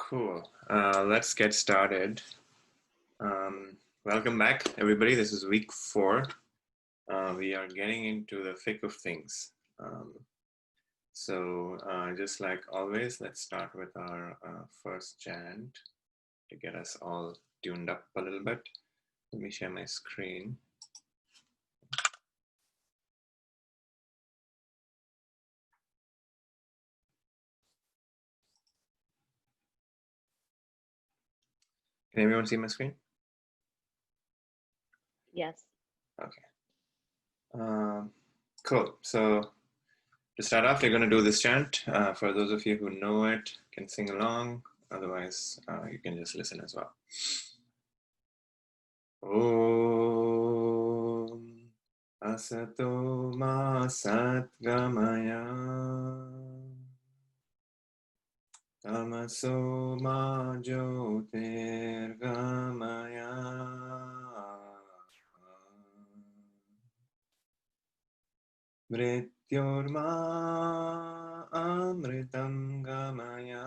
Cool. Let's get started. Welcome back, everybody. This is week 4. We are getting into the thick of things. Just like always, let's start with our first chant to get us all tuned up a little bit. Let me share my screen. Can everyone see my screen? Yes. Okay. Cool. So to start off, we're going to do this chant. For those of you who know it, can sing along. Otherwise, you can just listen as well. Om Asato Ma Satgamaya Tamaso Ma Jyotirgamaya Mrityorma Amritam Gamaya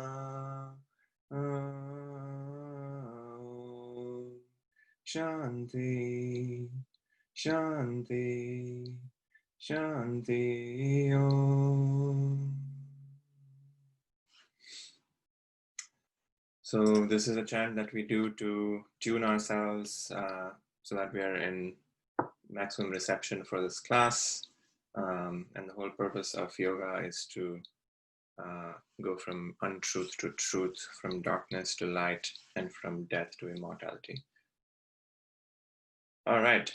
Shanti, Shanti, Shanti Om. So this is a chant that we do to tune ourselves so that we are in maximum reception for this class. And the whole purpose of yoga is to go from untruth to truth, from darkness to light, and from death to immortality. All right.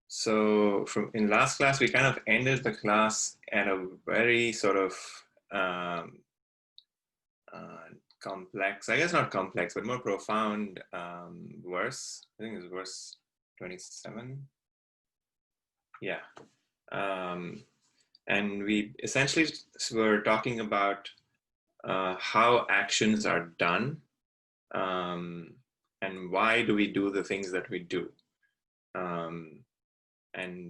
So in last class, we kind of ended the class at a very sort of complex, I guess not complex, but more profound verse. I think it's verse 27. Yeah. And we essentially were talking about how actions are done and why do we do the things that we do. And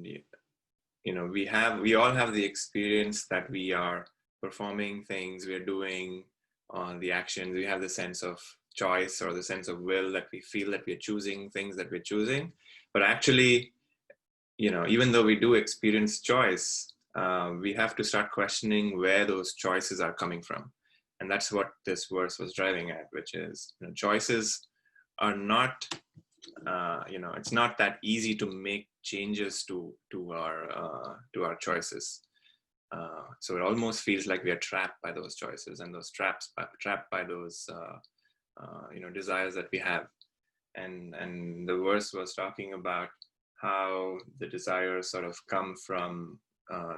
you know, we all have the experience that we are performing things, we're doing the actions, we have the sense of choice or the sense of will that we feel that we're choosing things that we're choosing. But actually, you know, even though we do experience choice, we have to start questioning where those choices are coming from. And that's what this verse was driving at, which is, you know, choices are not, you know, it's not that easy to make changes to our choices. So it almost feels like we are trapped by those choices and those trapped by those you know, desires that we have. And the verse was talking about how the desires sort of come from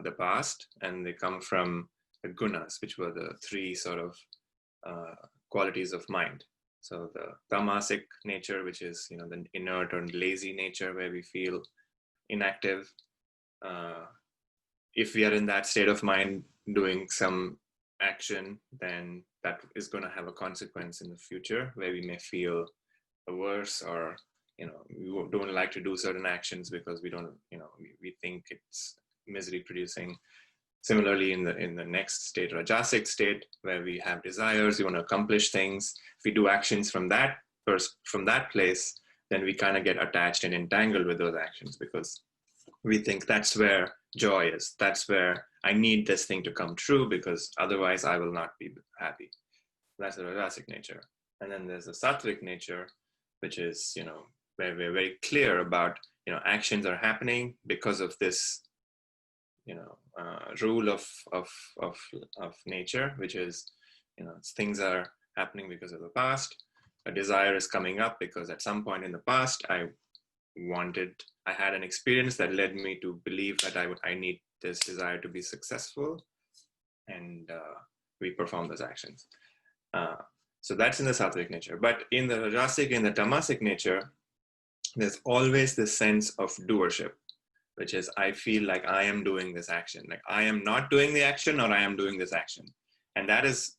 the past, and they come from the gunas, which were the 3 sort of qualities of mind. So the tamasic nature, which is, you know, the inert or lazy nature where we feel inactive. If we are in that state of mind doing some action, then that is going to have a consequence in the future where we may feel worse, or, you know, we don't like to do certain actions because we don't, you know, we think it's misery producing. Similarly, in the next state, rajasic state, where we have desires, we want to accomplish things. If we do actions from that place, then we kind of get attached and entangled with those actions because we think that's where joy is. That's where I need this thing to come true, because otherwise I will not be happy. That's the rajasic nature. And then there's the sattvic nature, which is, you know, where we're very clear about, you know, actions are happening because of this, you know, rule of nature, which is, you know, things are happening because of the past. A desire is coming up because at some point in the past I had an experience that led me to believe that I need this desire to be successful, and we perform those actions. So that's in the sattvic nature. But in the rajasic and the tamasic nature, there's always this sense of doership, which is, I feel like I am doing this action. Like I am not doing the action, or I am doing this action. And that is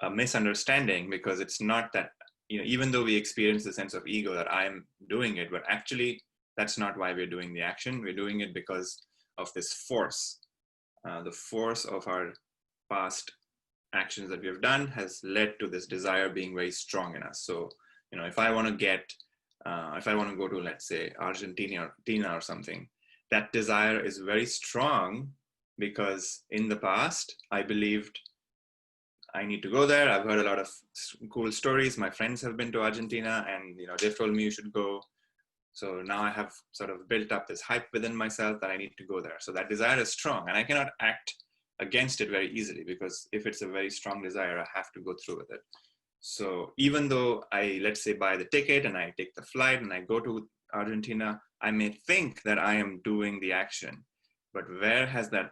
a misunderstanding, because it's not that, you know, even though we experience the sense of ego that I am doing it, but actually that's not why we're doing the action. We're doing it because of this force, the force of our past actions that we have done has led to this desire being very strong in us. So, if I want to go to, let's say, Argentina or something, that desire is very strong because in the past, I believed I need to go there. I've heard a lot of cool stories. My friends have been to Argentina and, they've told me you should go. So now I have sort of built up this hype within myself that I need to go there. So that desire is strong and I cannot act against it very easily, because if it's a very strong desire, I have to go through with it. So even though I, let's say, buy the ticket and I take the flight and I go to Argentina, I may think that I am doing the action, but where has that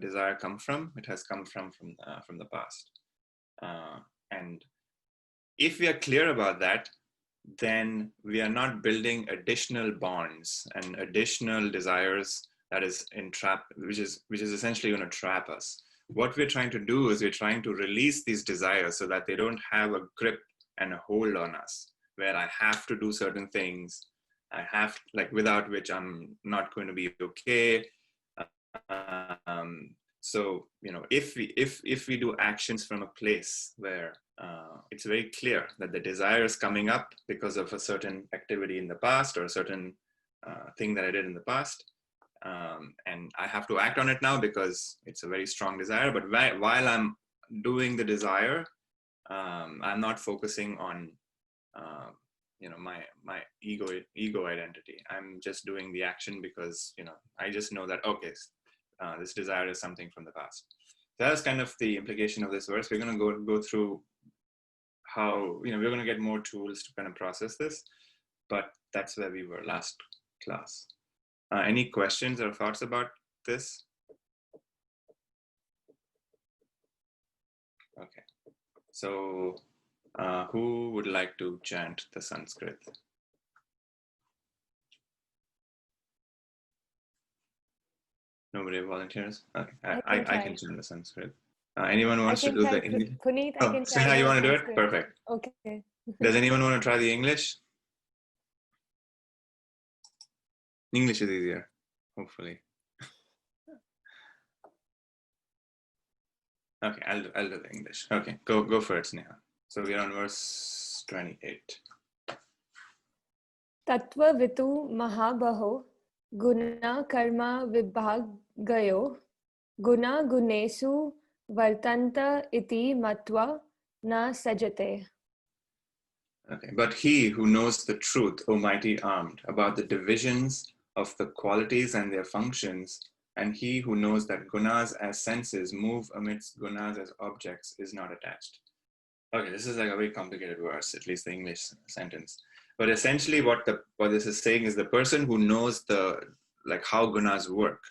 desire come from? It has come from the past. And if we are clear about that, then we are not building additional bonds and additional desires that is which is essentially going to trap us. What we're trying to do is we're trying to release these desires so that they don't have a grip and a hold on us, where I have to do certain things, without which I'm not going to be okay. So, if we do actions from a place where it's very clear that the desire is coming up because of a certain activity in the past or a certain thing that I did in the past, and I have to act on it now because it's a very strong desire. But while I'm doing the desire, I'm not focusing on my ego identity. I'm just doing the action because I just know that, okay, this desire is something from the past. So that's kind of the implication of this verse. We're going to go through how we're going to get more tools to kind of process this, but that's where we were last class. Any questions or thoughts about this? Okay, so who would like to chant the Sanskrit? Nobody volunteers? Okay, I can chant the Sanskrit. Anyone wants to do the English? Puneet, I can try. Sneha, you want to do it? Perfect. Okay. Does anyone want to try the English? English is easier, hopefully. Okay, I'll do the English. Okay, go for it, Sneha. So we're on verse 28. Tattva vitu mahabaho guna karma vibhagayo guna gunesu vartanta iti matva na sajate. Okay, but he who knows the truth, O mighty armed, about the divisions of the qualities and their functions, and he who knows that gunas as senses move amidst gunas as objects, is not attached. Okay, this is like a very complicated verse, at least the English sentence. But essentially what this is saying is the person who knows how gunas work,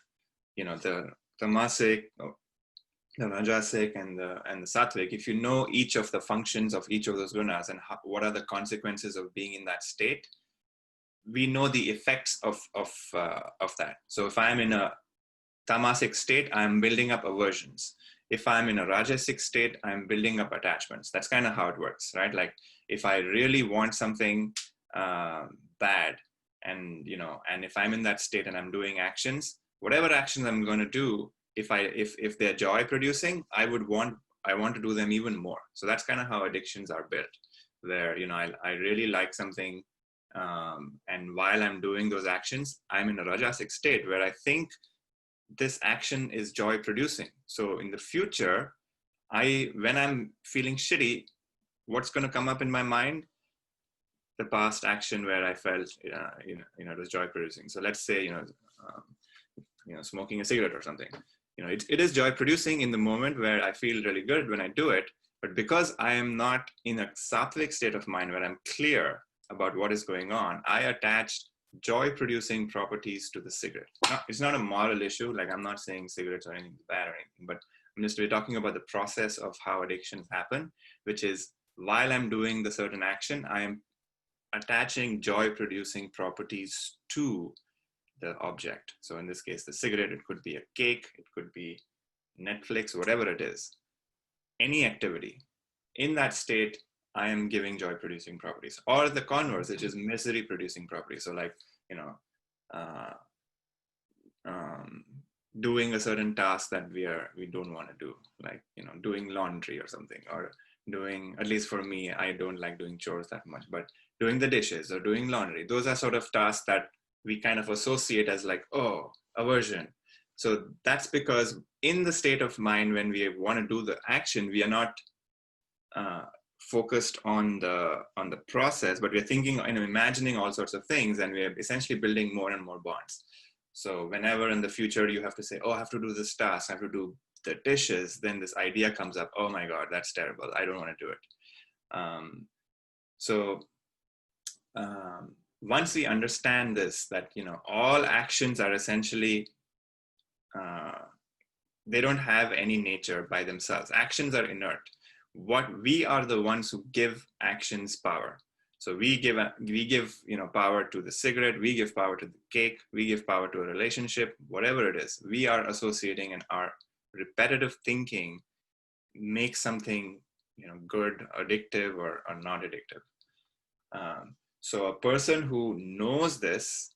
the tamasic, the rajasic and the sattvic, if you know each of the functions of each of those gunas and what are the consequences of being in that state, we know the effects of that. So if I'm in a tamasic state, I'm building up aversions. If I'm in a rajasic state, I'm building up attachments. That's kind of how it works, right? Like if I really want something bad, and if I'm in that state and I'm doing actions, whatever actions I'm going to do, if they're joy producing, I want to do them even more. So that's kind of how addictions are built, where I really like something, and while I'm doing those actions, I'm in a rajasic state where I think this action is joy producing. So in the future, when I'm feeling shitty, what's going to come up in my mind? The past action where I felt it was joy producing. So let's say smoking a cigarette or something. It is joy producing in the moment where I feel really good when I do it. But because I am not in a sattvic state of mind where I'm clear about what is going on, I attach joy producing properties to the cigarette. Now, it's not a moral issue. Like I'm not saying cigarettes are anything bad or anything, but we're talking about the process of how addictions happen, which is while I'm doing the certain action, I am attaching joy producing properties to the object. So in this case, the cigarette, it could be a cake, it could be Netflix, whatever it is, any activity. In that state, I am giving joy producing properties, or the converse, which is misery producing properties. So like, doing a certain task that we don't want to do, like doing laundry or something, or doing, at least for me, I don't like doing chores that much, but doing the dishes or doing laundry, those are sort of tasks that we kind of associate as like, oh, aversion. So that's because in the state of mind when we want to do the action, we are not uh, focused on the process, but we're thinking and imagining all sorts of things, and we're essentially building more and more bonds. So whenever in the future you have to say, oh, I have to do this task, I have to do the dishes, then this idea comes up, oh my God, that's terrible, I don't want to do it. So once we understand this, that all actions are essentially they don't have any nature by themselves. Actions are inert. What we are the ones who give actions power. So we give power to the cigarette, we give power to the cake, we give power to a relationship, whatever it is. We are associating, and our repetitive thinking makes something good, addictive, or not addictive. So a person who knows this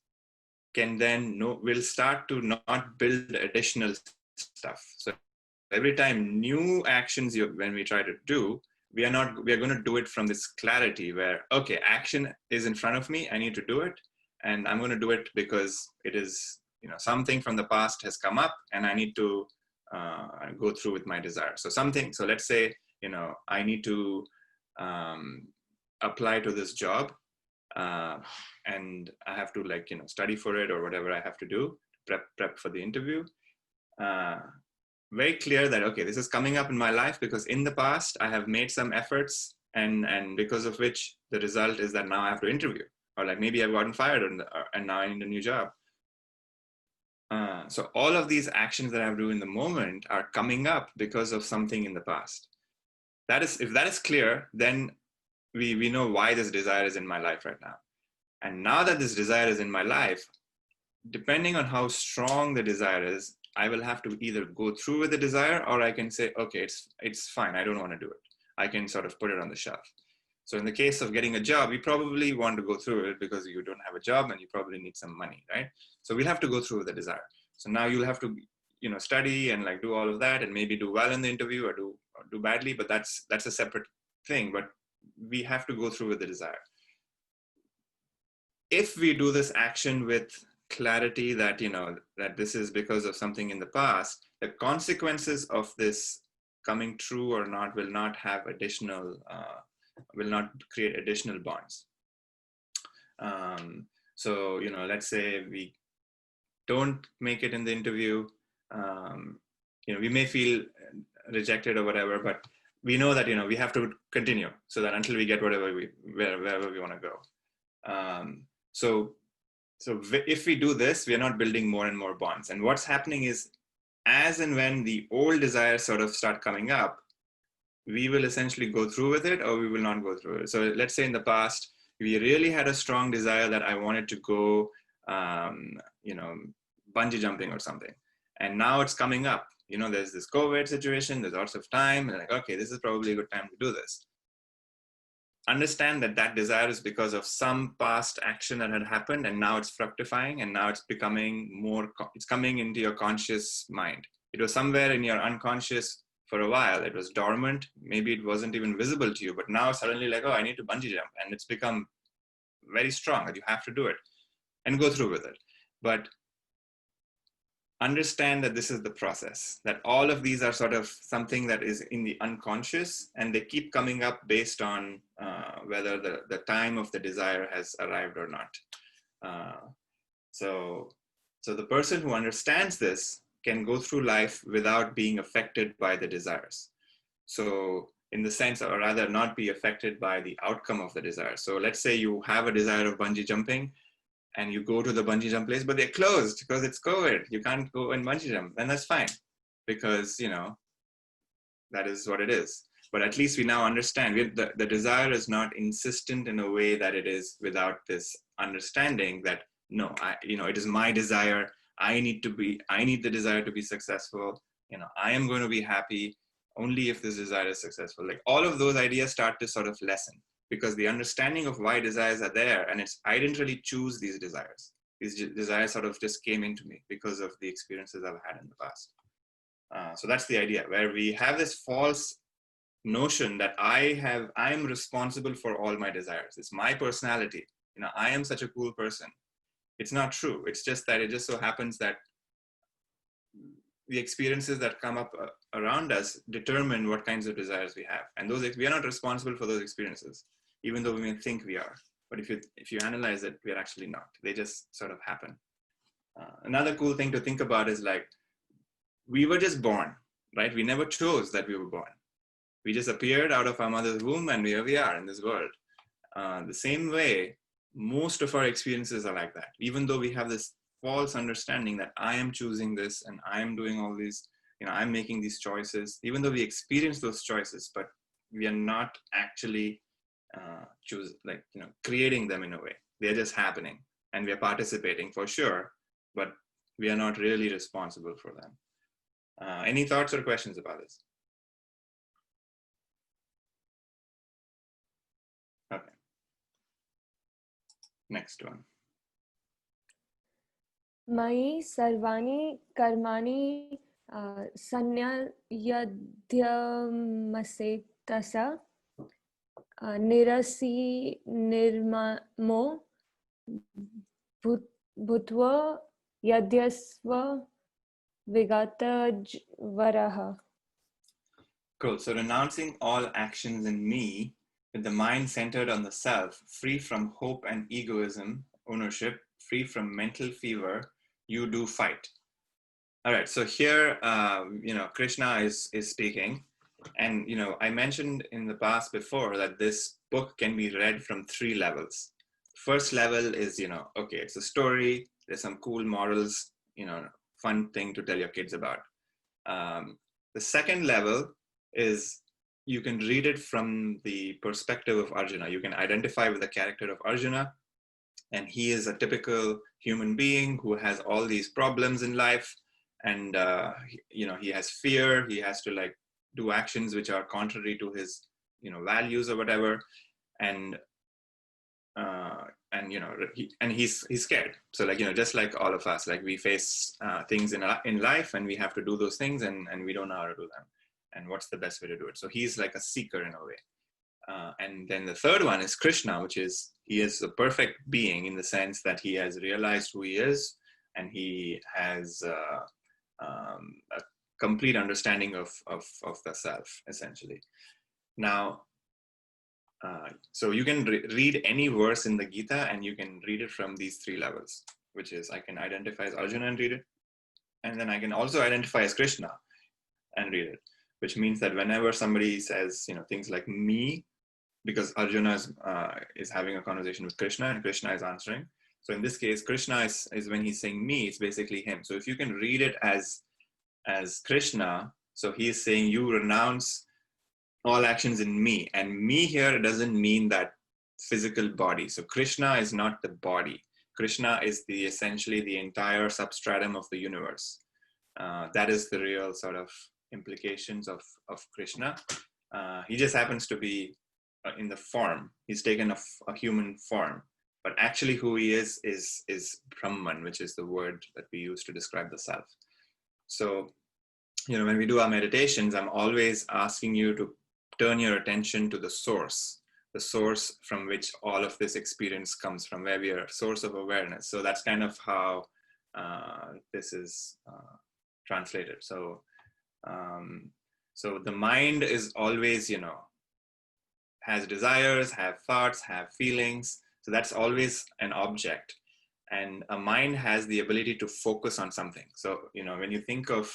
can then will start to not build additional stuff. So every time new actions when we try to do, we are going to do it from this clarity where, okay, action is in front of me, I need to do it, and I'm going to do it because it is something from the past has come up, and I need to go through with my desire. So let's say I need to apply to this job, and I have to study for it or whatever I have to do, prep for the interview. Very clear that, okay, this is coming up in my life because in the past I have made some efforts, and because of which the result is that now I have to interview, or like maybe I've gotten fired and now I need a new job. So all of these actions that I have to do in the moment are coming up because of something in the past. If that is clear, then we know why this desire is in my life right now. And now that this desire is in my life, depending on how strong the desire is, I will have to either go through with the desire, or I can say, okay, it's fine, I don't want to do it. I can sort of put it on the shelf. So in the case of getting a job, you probably want to go through it because you don't have a job and you probably need some money, right? So we'll have to go through with the desire. So now you'll have to study and do all of that, and maybe do well in the interview or do badly, but that's a separate thing. But we have to go through with the desire. If we do this action with clarity that that this is because of something in the past, the consequences of this coming true or not will not have will not create additional bonds. So let's say we don't make it in the interview, we may feel rejected or whatever, but we know that we have to continue, so that until we get wherever we want to go. So if we do this, we are not building more and more bonds. And what's happening is, as and when the old desires sort of start coming up, we will essentially go through with it, or we will not go through it. So let's say in the past, we really had a strong desire that I wanted to go, bungee jumping or something. And now it's coming up. There's this COVID situation, there's lots of time, and like, okay, this is probably a good time to do this. Understand that desire is because of some past action that had happened, and now it's fructifying, and now it's it's coming into your conscious mind. It was somewhere in your unconscious for a while. It was dormant. Maybe it wasn't even visible to you, but now suddenly like, oh, I need to bungee jump. And it's become very strong that you have to do it and go through with it. But understand that this is the process, that all of these are sort of something that is in the unconscious, and they keep coming up based on whether the time of the desire has arrived or not. So the person who understands this can go through life without being affected by the desires. So in the sense, or rather not be affected by the outcome of the desire. So let's say you have a desire of bungee jumping, and you go to the bungee jump place, but they're closed because it's COVID. You can't go and bungee jump, and that's fine, because that is what it is. But at least we now understand the desire is not insistent in a way that it is without this understanding that no, it is my desire. I need the desire to be successful. I am going to be happy only if this desire is successful. Like all of those ideas start to sort of lessen, because the understanding of why desires are there, and I didn't really choose these desires. These desires sort of just came into me because of the experiences I've had in the past. So that's the idea, where we have this false notion that I'm responsible for all my desires. It's my personality. I am such a cool person. It's not true. It's just that it just so happens that the experiences that come up around us determine what kinds of desires we have. And we are not responsible for those experiences, even though we may think we are. But if you analyze it, we are actually not. They just sort of happen. Another cool thing to think about is like, we were just born, right? We never chose that we were born. We just appeared out of our mother's womb, and here we are in this world. The same way, most of our experiences are like that. Even though we have this false understanding that I am choosing this and I am doing all these, I'm making these choices, even though we experience those choices, but we are not actually creating them in a way. They're just happening, and we are participating for sure, but we are not really responsible for them. Any thoughts or questions about this? Okay. Next one. Mai sarvani karmani sanyadhyamase tasa nirasi nirmamo bhutva yadyasva vigatajvaraha. Cool. So renouncing all actions in me, with the mind centered on the self, free from hope and egoism, ownership, free from mental fever, you do fight. All right. So here, Krishna is speaking, and I mentioned in the past before that this book can be read from 3 levels. First level is, okay, it's a story. There's some cool morals, fun thing to tell your kids about. The second level is you can read it from the perspective of Arjuna. You can identify with the character of Arjuna, and he is a typical human being who has all these problems in life, and he has fear. He has to do actions which are contrary to his values or whatever, and he's scared. So just like all of us, we face things in life, and we have to do those things, and we don't know how to do them, and what's the best way to do it. So he's like a seeker in a way. And then the third one is Krishna, which is, he is a perfect being in the sense that he has realized who he is, and he has a complete understanding of the self, essentially. Now, so you can read any verse in the Gita, and you can read it from these 3 levels, which is, I can identify as Arjuna and read it, and then I can also identify as Krishna and read it, which means that whenever somebody says things like me, because Arjuna is having a conversation with Krishna, and Krishna is answering. So in this case, Krishna is when he's saying me, it's basically him. So if you can read it as Krishna, so he is saying, you renounce all actions in me. And me here doesn't mean that physical body. So Krishna is not the body. Krishna is essentially the entire substratum of the universe. That is the real sort of implications of Krishna. He just happens to be in the form. He's taken a human form, but actually who he is Brahman, which is the word that we use to describe the self. So, when we do our meditations, I'm always asking you to turn your attention to the source from which all of this experience comes from, where we are a source of awareness. So that's kind of how this is translated. So, so the mind is always, has desires, have thoughts, have feelings. So that's always an object. And a mind has the ability to focus on something. So, when you think of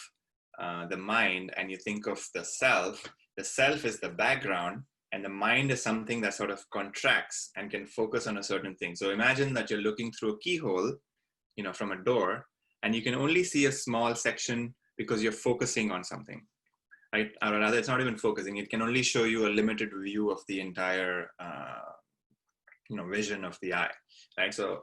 the mind and you think of the self is the background, and the mind is something that sort of contracts and can focus on a certain thing. So imagine that you're looking through a keyhole, from a door, and you can only see a small section because you're focusing on something. Right? Or rather, it's not even focusing. It can only show you a limited view of the entire, vision of the eye, right? So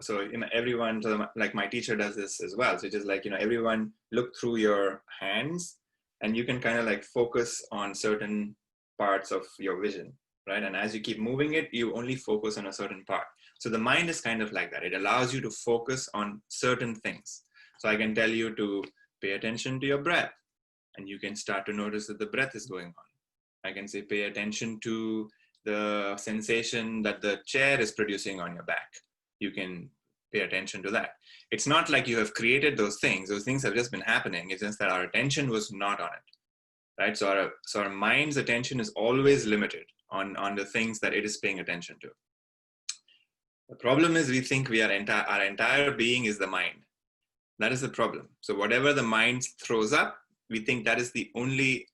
everyone, like my teacher does this as well. So it is everyone look through your hands, and you can kind of focus on certain parts of your vision. right? And as you keep moving it, you only focus on a certain part. So the mind is kind of like that. It allows you to focus on certain things. So I can tell you to pay attention to your breath, and you can start to notice that the breath is going on. I can say pay attention to the sensation that the chair is producing on your back. You can pay attention to that. It's not like you have created those things. Those things have just been happening. It's just that our attention was not on it, right? So our mind's attention is always limited on the things that it is paying attention to. The problem is we think our entire being is the mind. That is the problem. So whatever the mind throws up, we think that is the only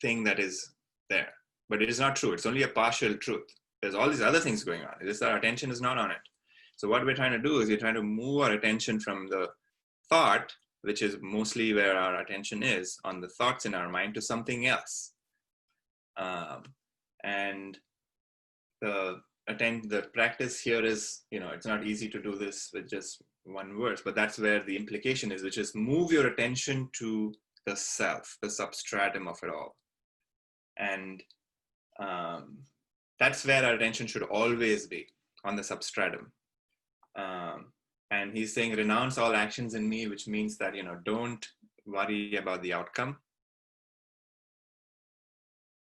thing that is there. But it is not true. It's only a partial truth. There's all these other things going on. It's just our attention is not on it. So what we're trying to do is we're trying to move our attention from the thought, which is mostly where our attention is, on the thoughts in our mind, to something else. And the practice here is, it's not easy to do this with just one verse, but that's where the implication is, which is move your attention to the self, the substratum of it all. And that's where our attention should always be, on the substratum. And he's saying, renounce all actions in me, which means that, don't worry about the outcome.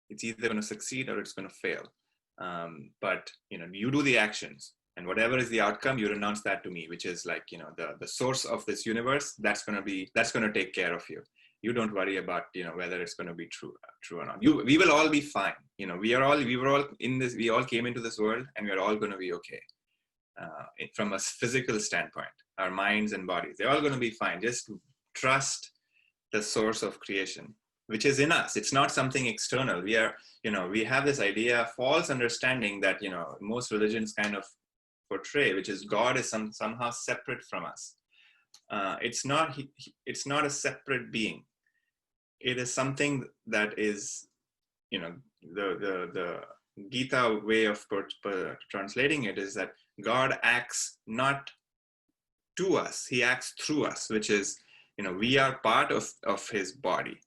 It's either going to succeed or it's going to fail. But, you do the actions, and whatever is the outcome, you renounce that to me, which is like, the source of this universe. That's going to take care of you. You don't worry about, whether it's going to be true or not. We will all be fine. We were all in this, we all came into this world, and we're all going to be okay. From a physical standpoint, our minds and bodies, they're all going to be fine. Just trust the source of creation, which is in us. It's not something external. We have this idea, false understanding that, most religions kind of portray, which is God is somehow separate from us. It's not a separate being. It is something that is, the Gita way of translating it is that God acts not to us, he acts through us, which is, we are part of his body.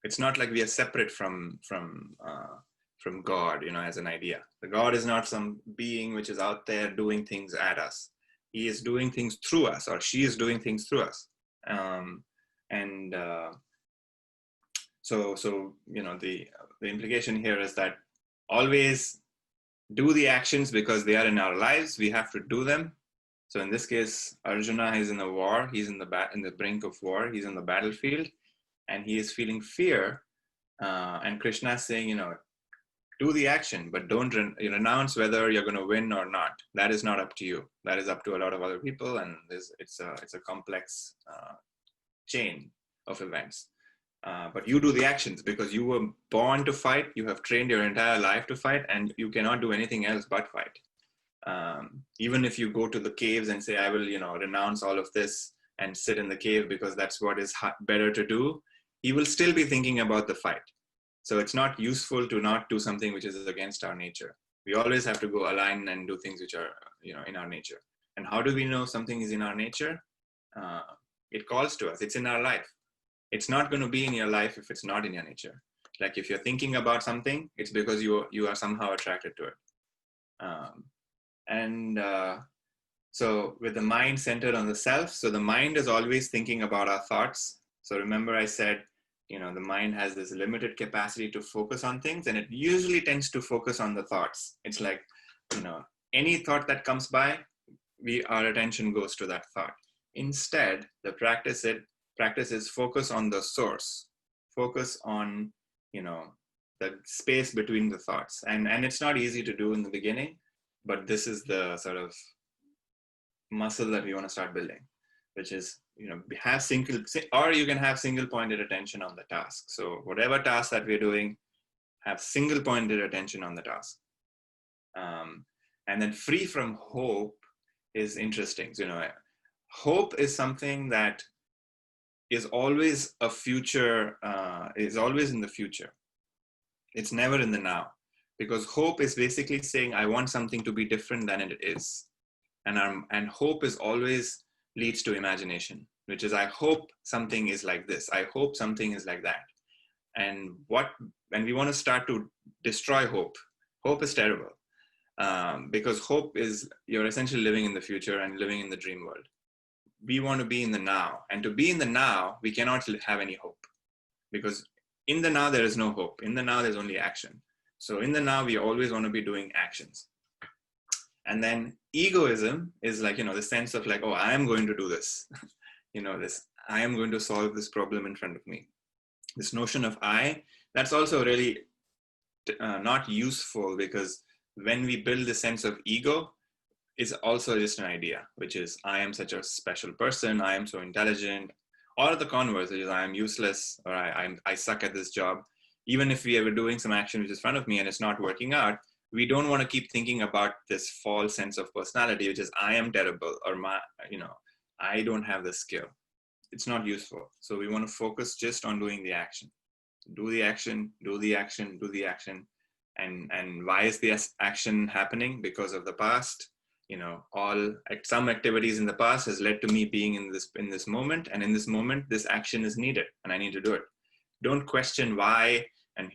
It's not like we are separate from God, as an idea. The God is not some being which is out there doing things at us. He is doing things through us, or she is doing things through us. So the implication here is that always do the actions because they are in our lives. We have to do them. So in this case, Arjuna is in a war. He's in the brink of war. He's in the battlefield, and he is feeling fear. And Krishna is saying, do the action, but don't renounce whether you're going to win or not. That is not up to you. That is up to a lot of other people, and it's a complex chain of events. But you do the actions because you were born to fight. You have trained your entire life to fight, and you cannot do anything else but fight. Even if you go to the caves and say, I will, renounce all of this and sit in the cave because that's what is better to do, he will still be thinking about the fight. So it's not useful to not do something which is against our nature. We always have to go align and do things which are, in our nature. And how do we know something is in our nature? It calls to us. It's in our life. It's not going to be in your life if it's not in your nature. Like if you're thinking about something, it's because you are somehow attracted to it. So with the mind centered on the self, so the mind is always thinking about our thoughts. So remember I said, the mind has this limited capacity to focus on things, and it usually tends to focus on the thoughts. It's like, any thought that comes by, our attention goes to that thought. Instead, the practice is focus on the source, focus on, the space between the thoughts. And it's not easy to do in the beginning, but this is the sort of muscle that we want to start building, which is, have you can have single pointed attention on the task. So whatever task that we're doing, have single pointed attention on the task. And then free from hope is interesting. So, hope is something that is always a future, is always in the future. It's never in the now, because hope is basically saying, I want something to be different than it is. And hope is always leads to imagination, which is, I hope something is like this. I hope something is like that. And we want to start to destroy hope. Hope is terrible, because hope is you're essentially living in the future and living in the dream world. We want to be in the now, and to be in the now, we cannot have any hope, because in the now there is no hope. In the now there's only action. So in the now we always want to be doing actions. And then egoism is like, the sense of like, oh, I am going to do this. This, I am going to solve this problem in front of me. This notion of I, that's also really not useful, because when we build the sense of ego, it's also just an idea, which is I am such a special person, I am so intelligent, or the converse, which is I am useless, or I suck at this job. Even if we ever doing some action which is in front of me and it's not working out, we don't want to keep thinking about this false sense of personality, which is I am terrible, or I don't have the skill. It's not useful. So we want to focus just on doing the action. Do the action, do the action, do the action. And why is the action happening? Because of the past. Some activities in the past has led to me being in this moment, and in this moment this action is needed and I need to do it. Don't question why and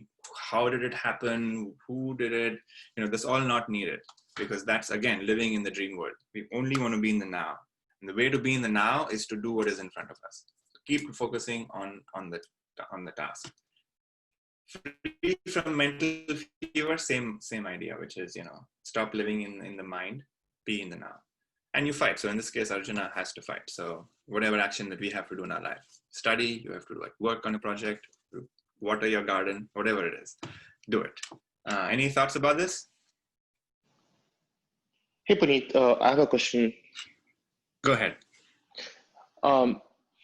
how did it happen, who did it. That's all not needed, because that's again living in the dream world. We only want to be in the now, and the way to be in the now is to do what is in front of us. Keep focusing on the task. Free from mental fever, same idea, which is stop living in the mind, be in the now. And you fight. So in this case, Arjuna has to fight. So whatever action that we have to do in our life, study, you have to work on a project, water your garden, whatever it is, do it. Any thoughts about this? Hey Puneet, I have a question. Go ahead.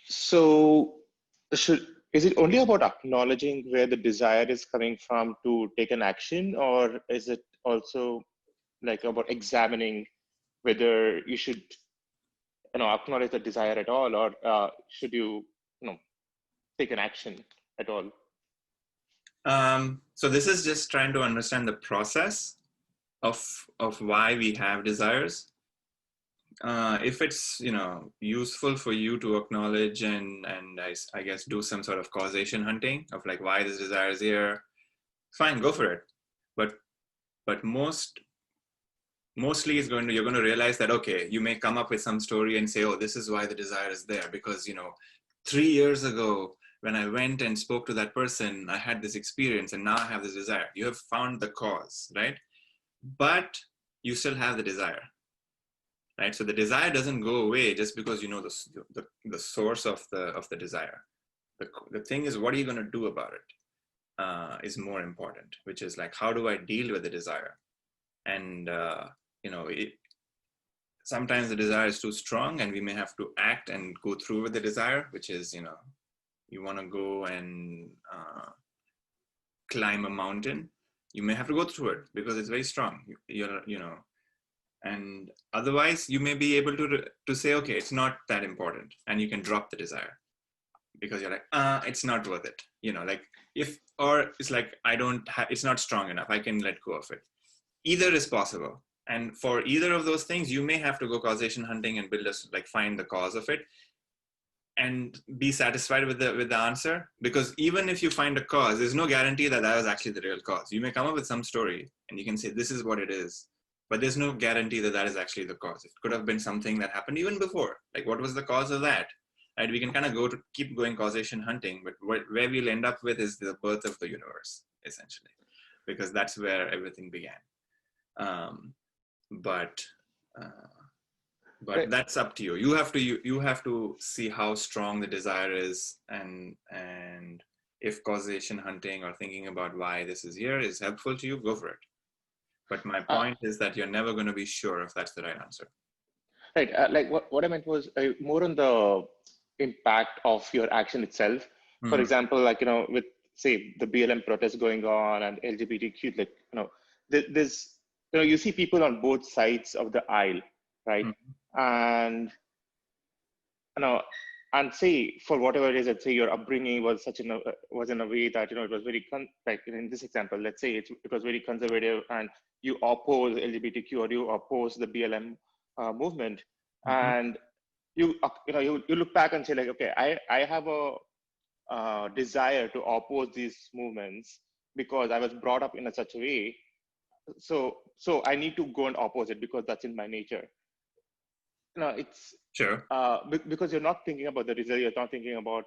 So is it only about acknowledging where the desire is coming from to take an action, or is it also like about examining whether you should acknowledge the desire at all, or should you take an action at all? So this is just trying to understand the process of why we have desires. If it's useful for you to acknowledge and I guess do some sort of causation hunting of like why this desire is here, fine, go for it. But mostly you're going to realize that, okay, you may come up with some story and say, oh, this is why the desire is there, because 3 years ago when I went and spoke to that person, I had this experience and now I have this desire. You have found the cause, right? But you still have the desire. Right? So the desire doesn't go away just because you know the source of the desire. The thing is, what are you going to do about it? Is more important, which is like, how do I deal with the desire? And sometimes the desire is too strong, and we may have to act and go through with the desire, which is you want to go and climb a mountain. You may have to go through it because it's very strong. And otherwise you may be able to say, okay, it's not that important, and you can drop the desire because you're like, it's not worth it. Or it's like, it's not strong enough, I can let go of it. Either is possible. And for either of those things, you may have to go causation hunting and find the cause of it and be satisfied with the answer. Because even if you find a cause, there's no guarantee that was actually the real cause. You may come up with some story and you can say, this is what it is. But there's no guarantee that is actually the cause. It could have been something that happened even before. Like, what was the cause of that? Right? We can kind of keep going causation hunting, but where we'll end up with is the birth of the universe, essentially, because that's where everything began. But Right. That's up to you. You have to see how strong the desire is, and if causation hunting or thinking about why this is here is helpful to you, go for it. But my point is that you're never going to be sure if that's the right answer. Right. Like what I meant was more on the impact of your action itself. Mm-hmm. For example, with say the BLM protest going on and LGBTQ, there's you see people on both sides of the aisle, right? Mm-hmm. And and say for whatever it is, let's say your upbringing was was in a way that it was very in this example, let's say it was very conservative, and you oppose LGBTQ or you oppose the BLM movement, mm-hmm. and you look back and say like, okay, I have a desire to oppose these movements because I was brought up in such a way, so I need to go and oppose it because that's in my nature. No, it's Sure. because you're not thinking about the result. You're not thinking about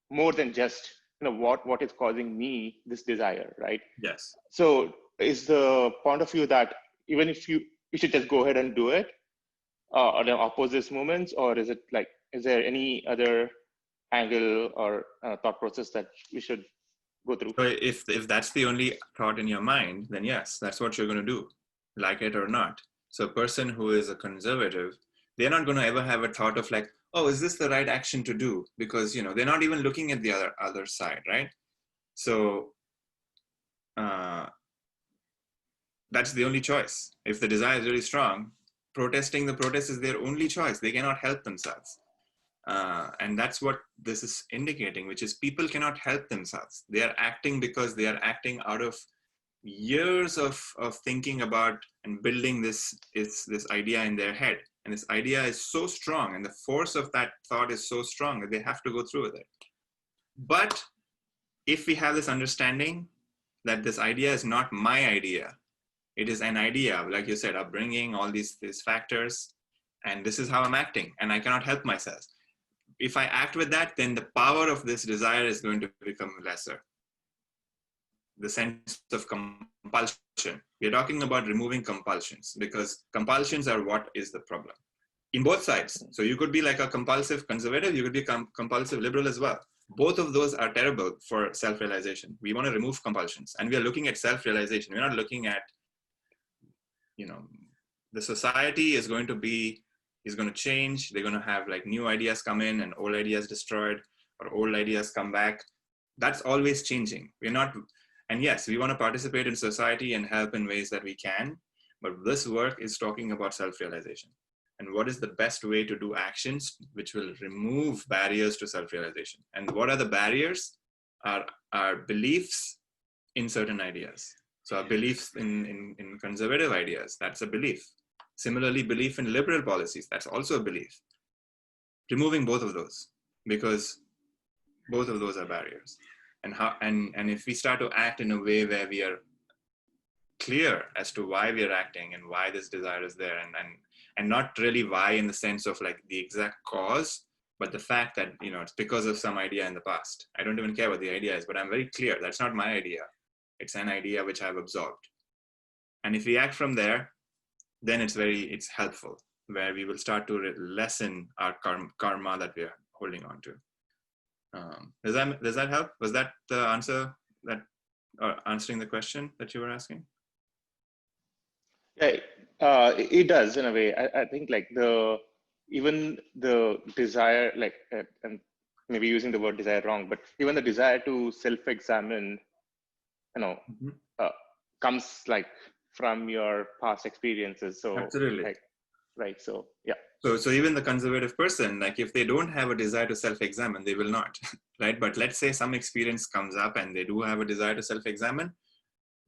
more than just what is causing me this desire, right? Yes. So is the point of view that even if you should just go ahead and do it, or oppose these movements, or is it like, is there any other angle or thought process that we should go through? So if that's the only thought in your mind, then yes, that's what you're going to do, like it or not. So a person who is a conservative, they're not going to ever have a thought of like, oh, is this the right action to do? Because they're not even looking at the other side, right? So that's the only choice. If the desire is really strong, protesting the protest is their only choice. They cannot help themselves. And that's what this is indicating, which is people cannot help themselves. They are acting because they are acting out of years of thinking about and building this idea in their head. And this idea is so strong, and the force of that thought is so strong that they have to go through with it. But if we have this understanding that this idea is not my idea, it is an idea, like you said, upbringing, all these factors, and this is how I'm acting, and I cannot help myself. If I act with that, then the power of this desire is going to become lesser. The sense of compulsion. We're talking about removing compulsions, because compulsions are what is the problem in both sides. So you could be like a compulsive conservative, you could be compulsive liberal as well. Both of those are terrible for self-realization. We want to remove compulsions, and we are looking at self-realization. We're not looking at, the society is going to change. They're going to have like new ideas come in and old ideas destroyed, or old ideas come back. That's always changing. And yes, we want to participate in society and help in ways that we can, but this work is talking about self-realization. And what is the best way to do actions which will remove barriers to self-realization? And what are the barriers? Our beliefs in certain ideas. So our beliefs in conservative ideas, that's a belief. Similarly, belief in liberal policies, that's also a belief. Removing both of those, because both of those are barriers. And if we start to act in a way where we are clear as to why we are acting and why this desire is there, and not really why in the sense of like the exact cause, but the fact that it's because of some idea in the past. I don't even care what the idea is, but I'm very clear that's not my idea. It's an idea which I've absorbed. And if we act from there, then it's helpful, where we will start to lessen our karma that we are holding on to. Does that help? Was that the answer or answering the question that you were asking? Yeah, it does in a way. I think like even the desire, like, and maybe using the word desire wrong, but even the desire to self-examine, Mm-hmm. comes like from your past experiences. So Absolutely. like, right. So yeah. So even the conservative person, like if they don't have a desire to self-examine, they will not, right? But let's say some experience comes up and they do have a desire to self-examine,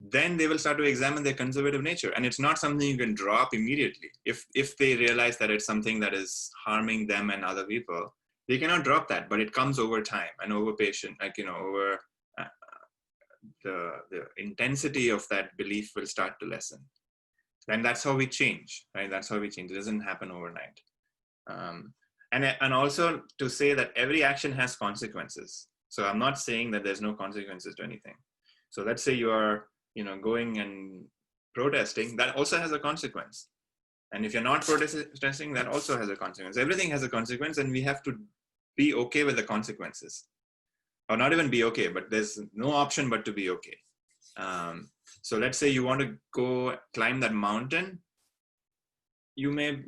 then they will start to examine their conservative nature. And it's not something you can drop immediately. If they realize that it's something that is harming them and other people, they cannot drop that, but it comes over time and over patient, like, over the intensity of that belief will start to lessen. And that's how we change, right? That's how we change. It doesn't happen overnight. And also to say that every action has consequences. So I'm not saying that there's no consequences to anything. So let's say you are, going and protesting, that also has a consequence. And if you're not protesting, that also has a consequence. Everything has a consequence, and we have to be okay with the consequences. Or not even be okay, but there's no option but to be okay. So let's say you want to go climb that mountain. You may,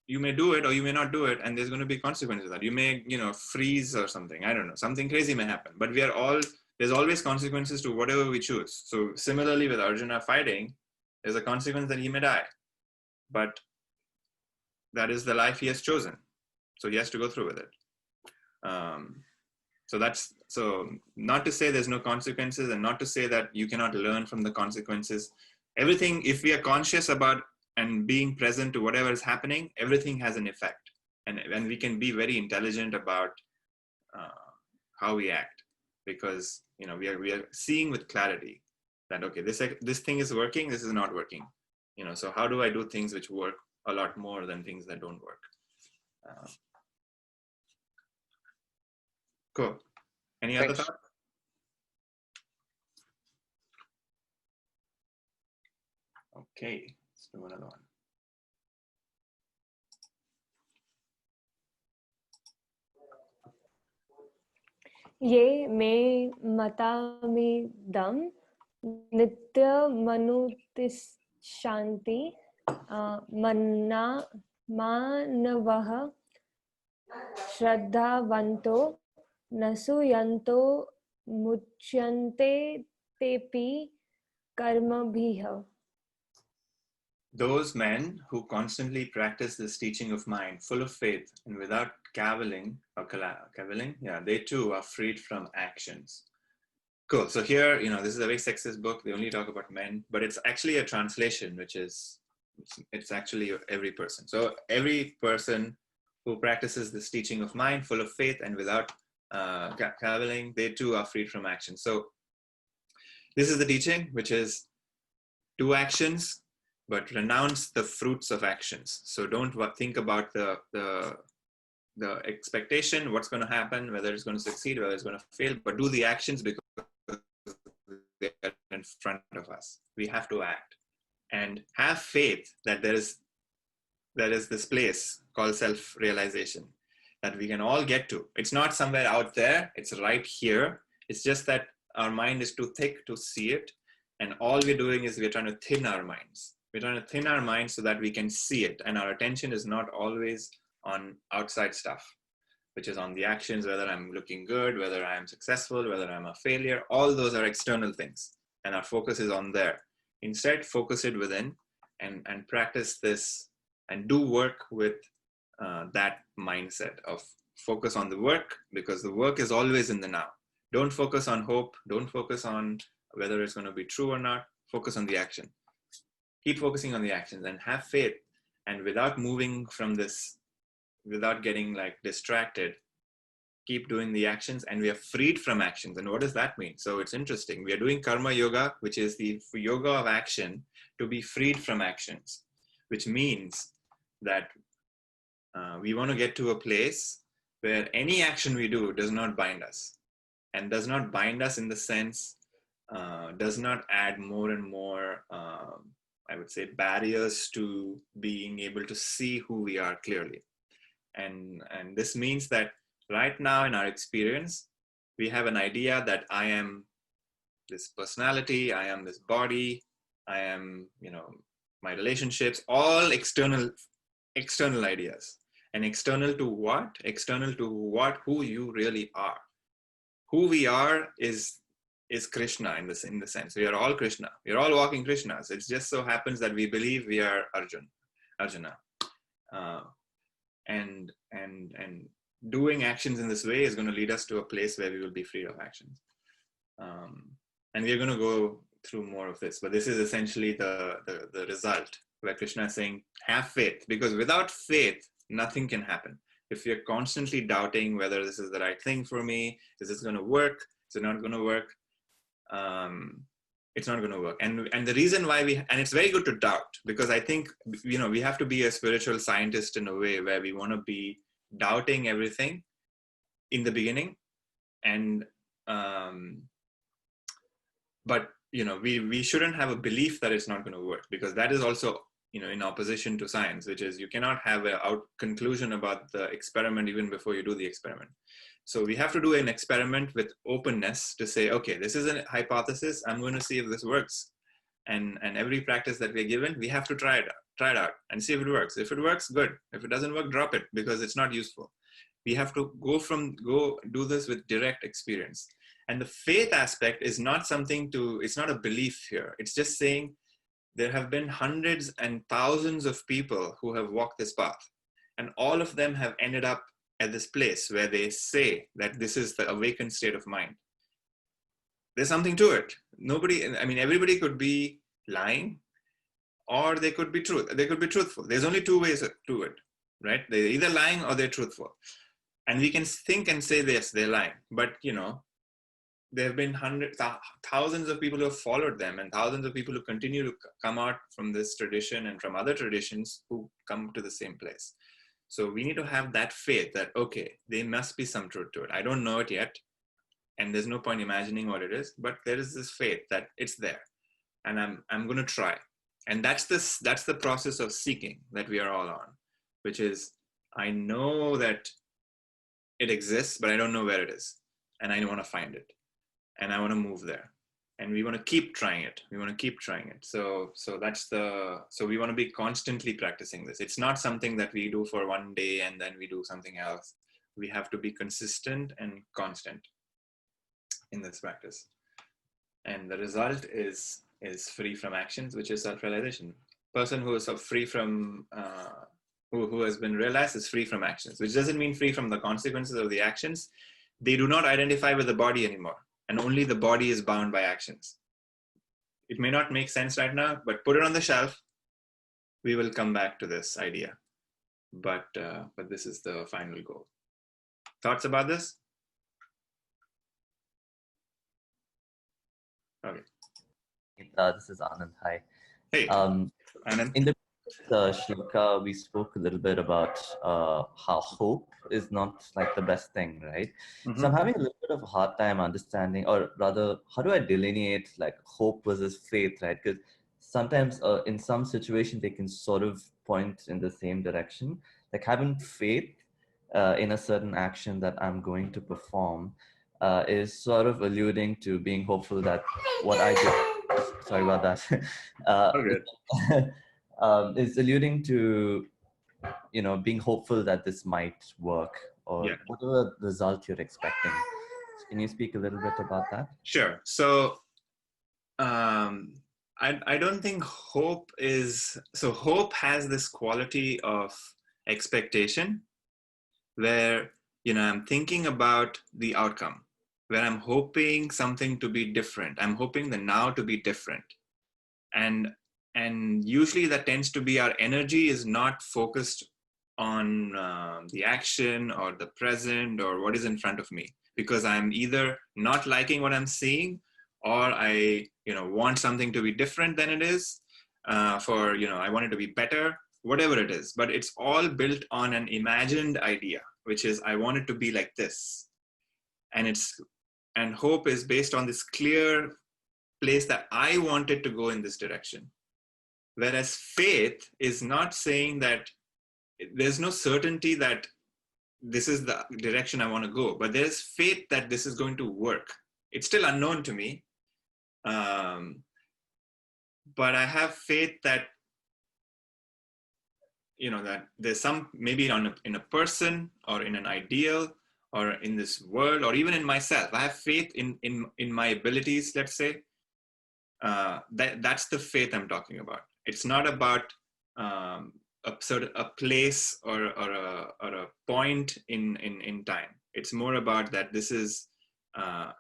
you may do it or you may not do it, and there's going to be consequences of that. You may, freeze or something. I don't know. Something crazy may happen. But there's always consequences to whatever we choose. So similarly with Arjuna fighting, there's a consequence that he may die. But that is the life he has chosen. So he has to go through with it. So not to say there's no consequences, and not to say that you cannot learn from the consequences. Everything, if we are conscious about and being present to whatever is happening, everything has an effect. And we can be very intelligent about how we act, because we are seeing with clarity. that, okay, this thing is working, this is not working. So how do I do things which work a lot more than things that don't work? Cool. Any other Thanks. thoughts? Okay, let's do another one. Ye me matamidam nitya manutis shanti manna manavaha shraddhavanto nasuyanto muchyante tepi karmabhiha. Those men who constantly practice this teaching of mind, full of faith and without cavilling, they too are freed from actions. Cool. So here, this is a very sexist book. They only talk about men, but it's actually a translation, which is, it's actually every person. So every person who practices this teaching of mind, full of faith and without cavilling, they too are freed from action. So this is the teaching, which is do actions, but renounce the fruits of actions. So don't think about the expectation, what's going to happen, whether it's going to succeed, whether it's going to fail, but do the actions because they're in front of us. We have to act and have faith that there is this place called self-realization that we can all get to. It's not somewhere out there, it's right here. It's just that our mind is too thick to see it. And all we're doing is we're trying to thin our minds. We're trying to thin our minds so that we can see it. And our attention is not always on outside stuff, which is on the actions, whether I'm looking good, whether I'm successful, whether I'm a failure. All those are external things. And our focus is on there. Instead, focus it within and practice this and do work with that mindset of focus on the work, because the work is always in the now. Don't focus on hope. Don't focus on whether it's going to be true or not. Focus on the action. Keep focusing on the actions and have faith. And without moving from this, without getting like distracted, keep doing the actions, and we are freed from actions. And what does that mean? So it's interesting. We are doing karma yoga, which is the yoga of action, to be freed from actions, which means that we want to get to a place where any action we do does not bind us, and does not bind us in the sense, does not add more and more, I would say, barriers to being able to see who we are clearly. And this means that right now in our experience, we have an idea that I am this personality, I am this body, I am, my relationships, all external ideas. And external to what? External to what? Who you really are. Who we are is Krishna in the sense. We are all Krishna. We are all walking Krishnas. It just so happens that we believe we are Arjuna. And doing actions in this way is going to lead us to a place where we will be free of actions. And we're going to go through more of this, but this is essentially the result, where Krishna is saying, have faith, because without faith, nothing can happen. If you're constantly doubting whether this is the right thing for me, is this going to work? Is it not going to work? It's not going to work. And the reason why and it's very good to doubt, because I think, we have to be a spiritual scientist in a way where we want to be doubting everything in the beginning. And, but, we shouldn't have a belief that it's not going to work, because that is also, in opposition to science, which is you cannot have a conclusion about the experiment even before you do the experiment. So we have to do an experiment with openness to say, okay, this is a hypothesis. I'm going to see if this works. And every practice that we're given, we have to try it out and see if it works. If it works, good. If it doesn't work, drop it, because it's not useful. We have to go do this with direct experience. And the faith aspect is not it's not a belief here. It's just saying there have been hundreds and thousands of people who have walked this path, and all of them have ended up at this place where they say that this is the awakened state of mind. There's something to it. Everybody could be lying, or they could be truthful. There's only two ways to it, right? They're either lying or they're truthful. And we can think and say, yes, they're lying. But, there have been thousands of people who have followed them, and thousands of people who continue to come out from this tradition and from other traditions who come to the same place. So we need to have that faith that, okay, there must be some truth to it. I don't know it yet, and there's no point imagining what it is, but there is this faith that it's there, and I'm going to try. And that's the process of seeking that we are all on, which is, I know that it exists, but I don't know where it is, and I want to find it, and I want to move there, and we want to keep trying it. So we want to be constantly practicing this. It's not something that we do for one day and then we do something else. We have to be consistent and constant in this practice, and the result is free from actions, which is self-realization. Person who is free from who has been realized is free from actions, which doesn't mean free from the consequences of the actions. They do not identify with the body anymore, and only the body is bound by actions. It may not make sense right now, but put it on the shelf. We will come back to this idea, but this is the final goal. Thoughts about this? Okay. This is Anand. Hi. Hey, Anand. In the shloka, we spoke a little bit about how hope is not like the best thing, right? Mm-hmm. So I'm having a little bit of a hard time understanding, or rather, how do I delineate like hope versus faith, right? Because sometimes in some situations, they can sort of point in the same direction. Like having faith in a certain action that I'm going to perform is sort of alluding to being hopeful that what I do, sorry about that, is alluding to, you know, being hopeful that this might work, or whatever result you're expecting. Can you speak a little bit about that? Sure. So I don't think hope is, so hope has this quality of expectation where, you know, I'm thinking about the outcome, where I'm hoping something to be different. I'm hoping the now to be different. And usually that tends to be, our energy is not focused on the action or the present or what is in front of me, because I'm either not liking what I'm seeing, or I, you know, want something to be different than it is, for, you know, I want it to be better, whatever it is. But it's all built on an imagined idea, which is, I want it to be like this. And hope is based on this clear place that I want it to go in this direction. Whereas faith is not saying that, there's no certainty that this is the direction I want to go, but there's faith that this is going to work. It's still unknown to me, but I have faith that, you know, that there's some, maybe in a person or in an ideal or in this world or even in myself. I have faith in my abilities, let's say. That's the faith I'm talking about. It's not about a place or a point in time. It's more about that this is, I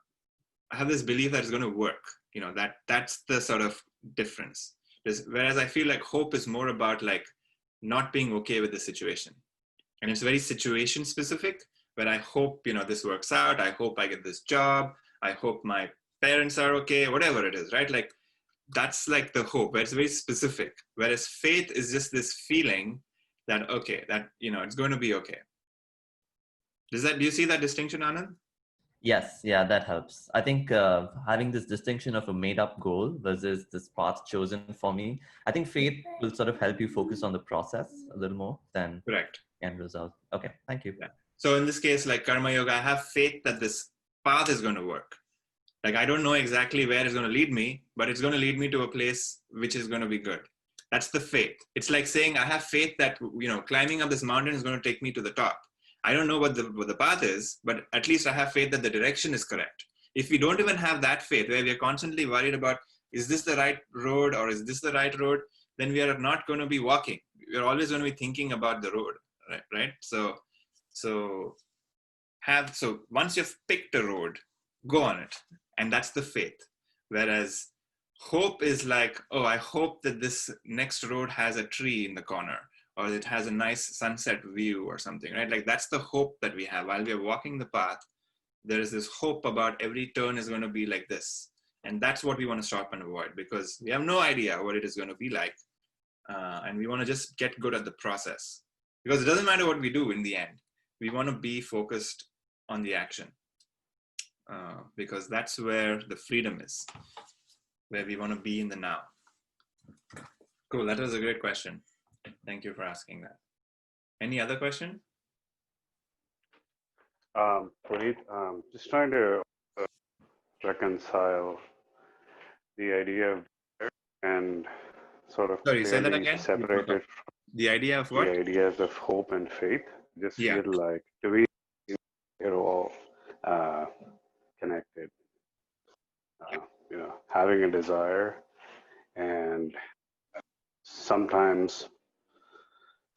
have this belief that it's going to work. You know, that's the sort of difference. Whereas I feel like hope is more about like not being okay with the situation. And it's very situation specific, where I hope, you know, this works out. I hope I get this job. I hope my parents are okay, whatever it is, right? Like, that's like the hope, where it's very specific. Whereas faith is just this feeling that, okay, that, you know, it's going to be okay. Do you see that distinction, Anand? Yes, yeah, that helps. I think having this distinction of a made-up goal versus this path chosen for me, I think faith will sort of help you focus on the process a little more than correct end result. Okay, thank you. Yeah. So in this case, like karma yoga, I have faith that this path is going to work. Like, I don't know exactly where it's going to lead me, but it's going to lead me to a place which is going to be good. That's the faith. It's like saying, I have faith that, you know, climbing up this mountain is going to take me to the top. I don't know what the path is, but at least I have faith that the direction is correct. If we don't even have that faith, where we are constantly worried about, is this the right road or is this the right road, then we are not going to be walking. We're always going to be thinking about the road, right? So once you've picked a road, go on it. And that's the faith. Whereas hope is like, oh, I hope that this next road has a tree in the corner, or it has a nice sunset view or something, right? Like, that's the hope that we have while we are walking the path. there is this hope about every turn is going to be like this. And that's what we want to stop and avoid, because we have no idea what it is going to be like. And we want to just get good at the process, because it doesn't matter what we do in the end. We want to be focused on the action, because that's where the freedom is, where we want to be in the now. Cool. That was a great question. Thank you for asking that. Any other question? Puneet, just trying to reconcile the idea of and sort of Sorry, say that clearly again. separate it from The idea of the what? ideas of hope and faith. Just Yeah. feel like to me, they're all connected. Having a desire and sometimes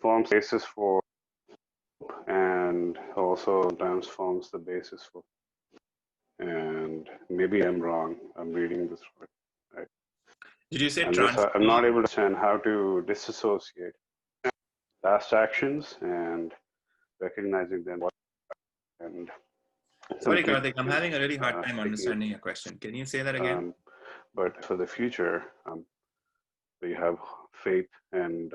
forms basis for hope, and also sometimes forms the basis for. And maybe I'm wrong. I'm reading this right. Did you say I'm transform? not able to understand how to disassociate past actions and recognizing them. And Sorry, Karthik, I'm having a really hard time thinking, understanding your question. Can you say that again? But for the future, we have faith and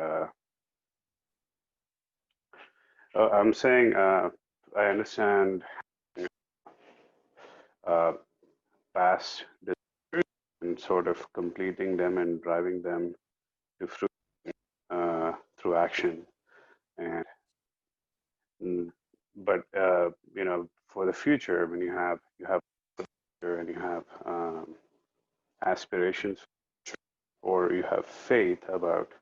I'm saying I understand past desires and sort of completing them and driving them to fruit through action. And but for the future, when you have and you have aspirations, or you have faith about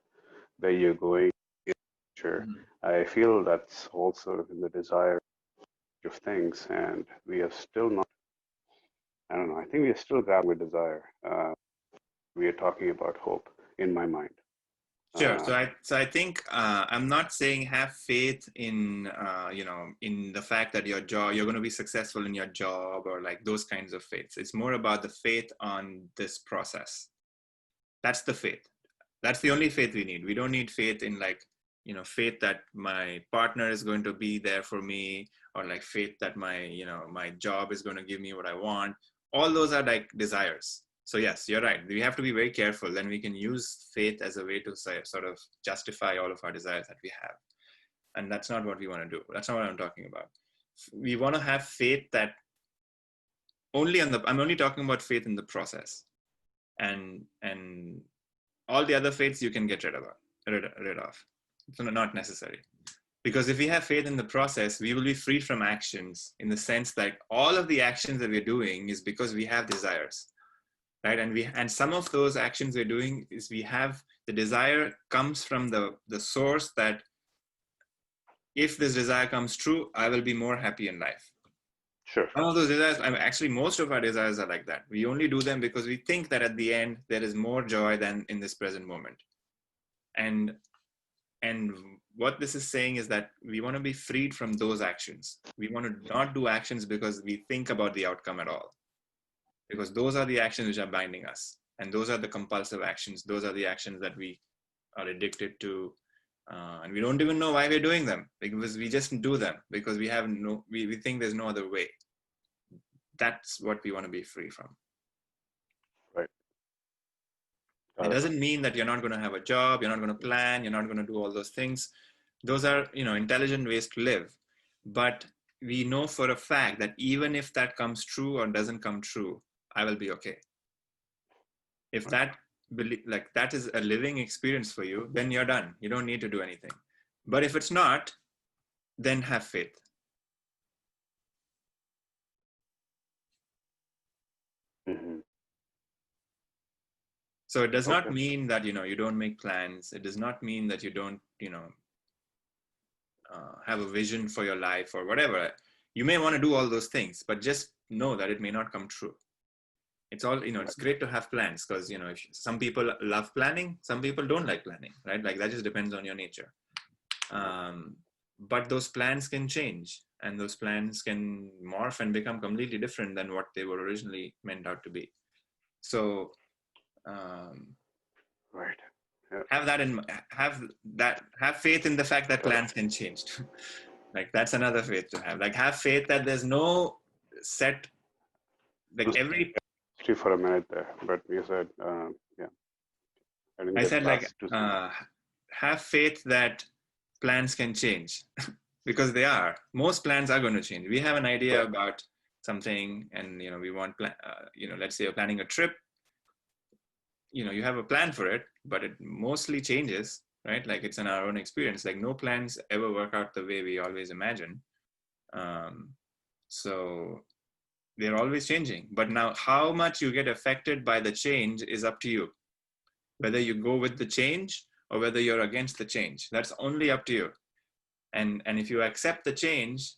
where you're going in the future, I feel that's all sort of in the desire of things, and we are still not. I don't know. I think we are still grappling with desire. We are talking about hope in my mind. Sure. So I think I'm not saying have faith in in the fact that you're going to be successful in your job, or like those kinds of faiths. It's more about the faith on this process. That's the faith. That's the only faith we need. We don't need faith in faith that my partner is going to be there for me, or like faith that my job is going to give me what I want. All those are like desires. So yes, you're right. We have to be very careful. Then we can use faith as a way to sort of justify all of our desires that we have. And that's not what we want to do. That's not what I'm talking about. We want to have faith that I'm only talking about faith in the process. And all the other faiths you can get rid of. It's not necessary. Because if we have faith in the process, we will be free from actions, in the sense that all of the actions that we're doing is because we have desires. Right? And some of those actions we're doing is we have the desire comes from the source that if this desire comes true, I will be more happy in life. Sure. Some of those desires, actually most of our desires are like that. We only do them because we think that at the end there is more joy than in this present moment. And what this is saying is that we want to be freed from those actions. We want to not do actions because we think about the outcome at all. Because those are the actions which are binding us. And those are the compulsive actions. Those are the actions that we are addicted to. And we don't even know why we're doing them, because we just do them because we think there's no other way. That's what we want to be free from. Right. It doesn't mean that you're not going to have a job, you're not going to plan, you're not going to do all those things. Those are, intelligent ways to live. But we know for a fact that even if that comes true or doesn't come true, I will be okay. If that is a living experience for you, then you're done. You don't need to do anything. But if it's not, then have faith. Mm-hmm. So it does not mean that, you don't make plans. It does not mean that you don't, have a vision for your life or whatever. You may want to do all those things, but just know that it may not come true. It's all, it's great to have plans because, if some people love planning, some people don't like planning, right? Like that just depends on your nature. But those plans can change, and those plans can morph and become completely different than what they were originally meant out to be. So, right. Have faith in the fact that plans can change. Like that's another faith to have. Like have faith that there's no set, like every, for a minute there, but you said, yeah, I didn't I get said like, last 2 sentences. have faith that plans can change because they are. Most plans are going to change. We have an idea Right. about something, and we want, let's say you're planning a trip. You have a plan for it, but it mostly changes, right? Like it's in our own experience. Like no plans ever work out the way we always imagine. So they're always changing. But now, how much you get affected by the change is up to you. Whether you go with the change or whether you're against the change, that's only up to you. And if you accept the change,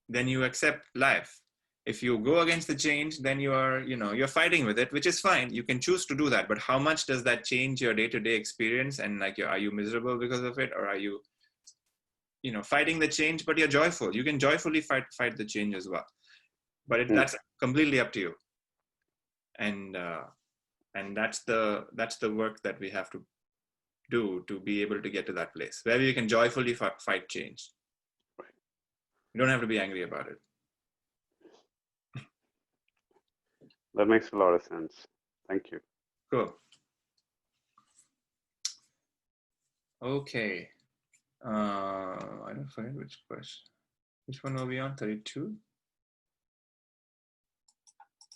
then you accept life. If you go against the change, then you're fighting with it, which is fine. You can choose to do that. But how much does that change your day-to-day experience? And like, are you miserable because of it? Or are you, fighting the change, but you're joyful? You can joyfully fight the change as well. But that's completely up to you. And that's the work that we have to do to be able to get to that place where we can joyfully fight change. You don't have to be angry about it. That makes a lot of sense. Thank you. Cool. Okay. I don't forget which question. Which one were we on? 32?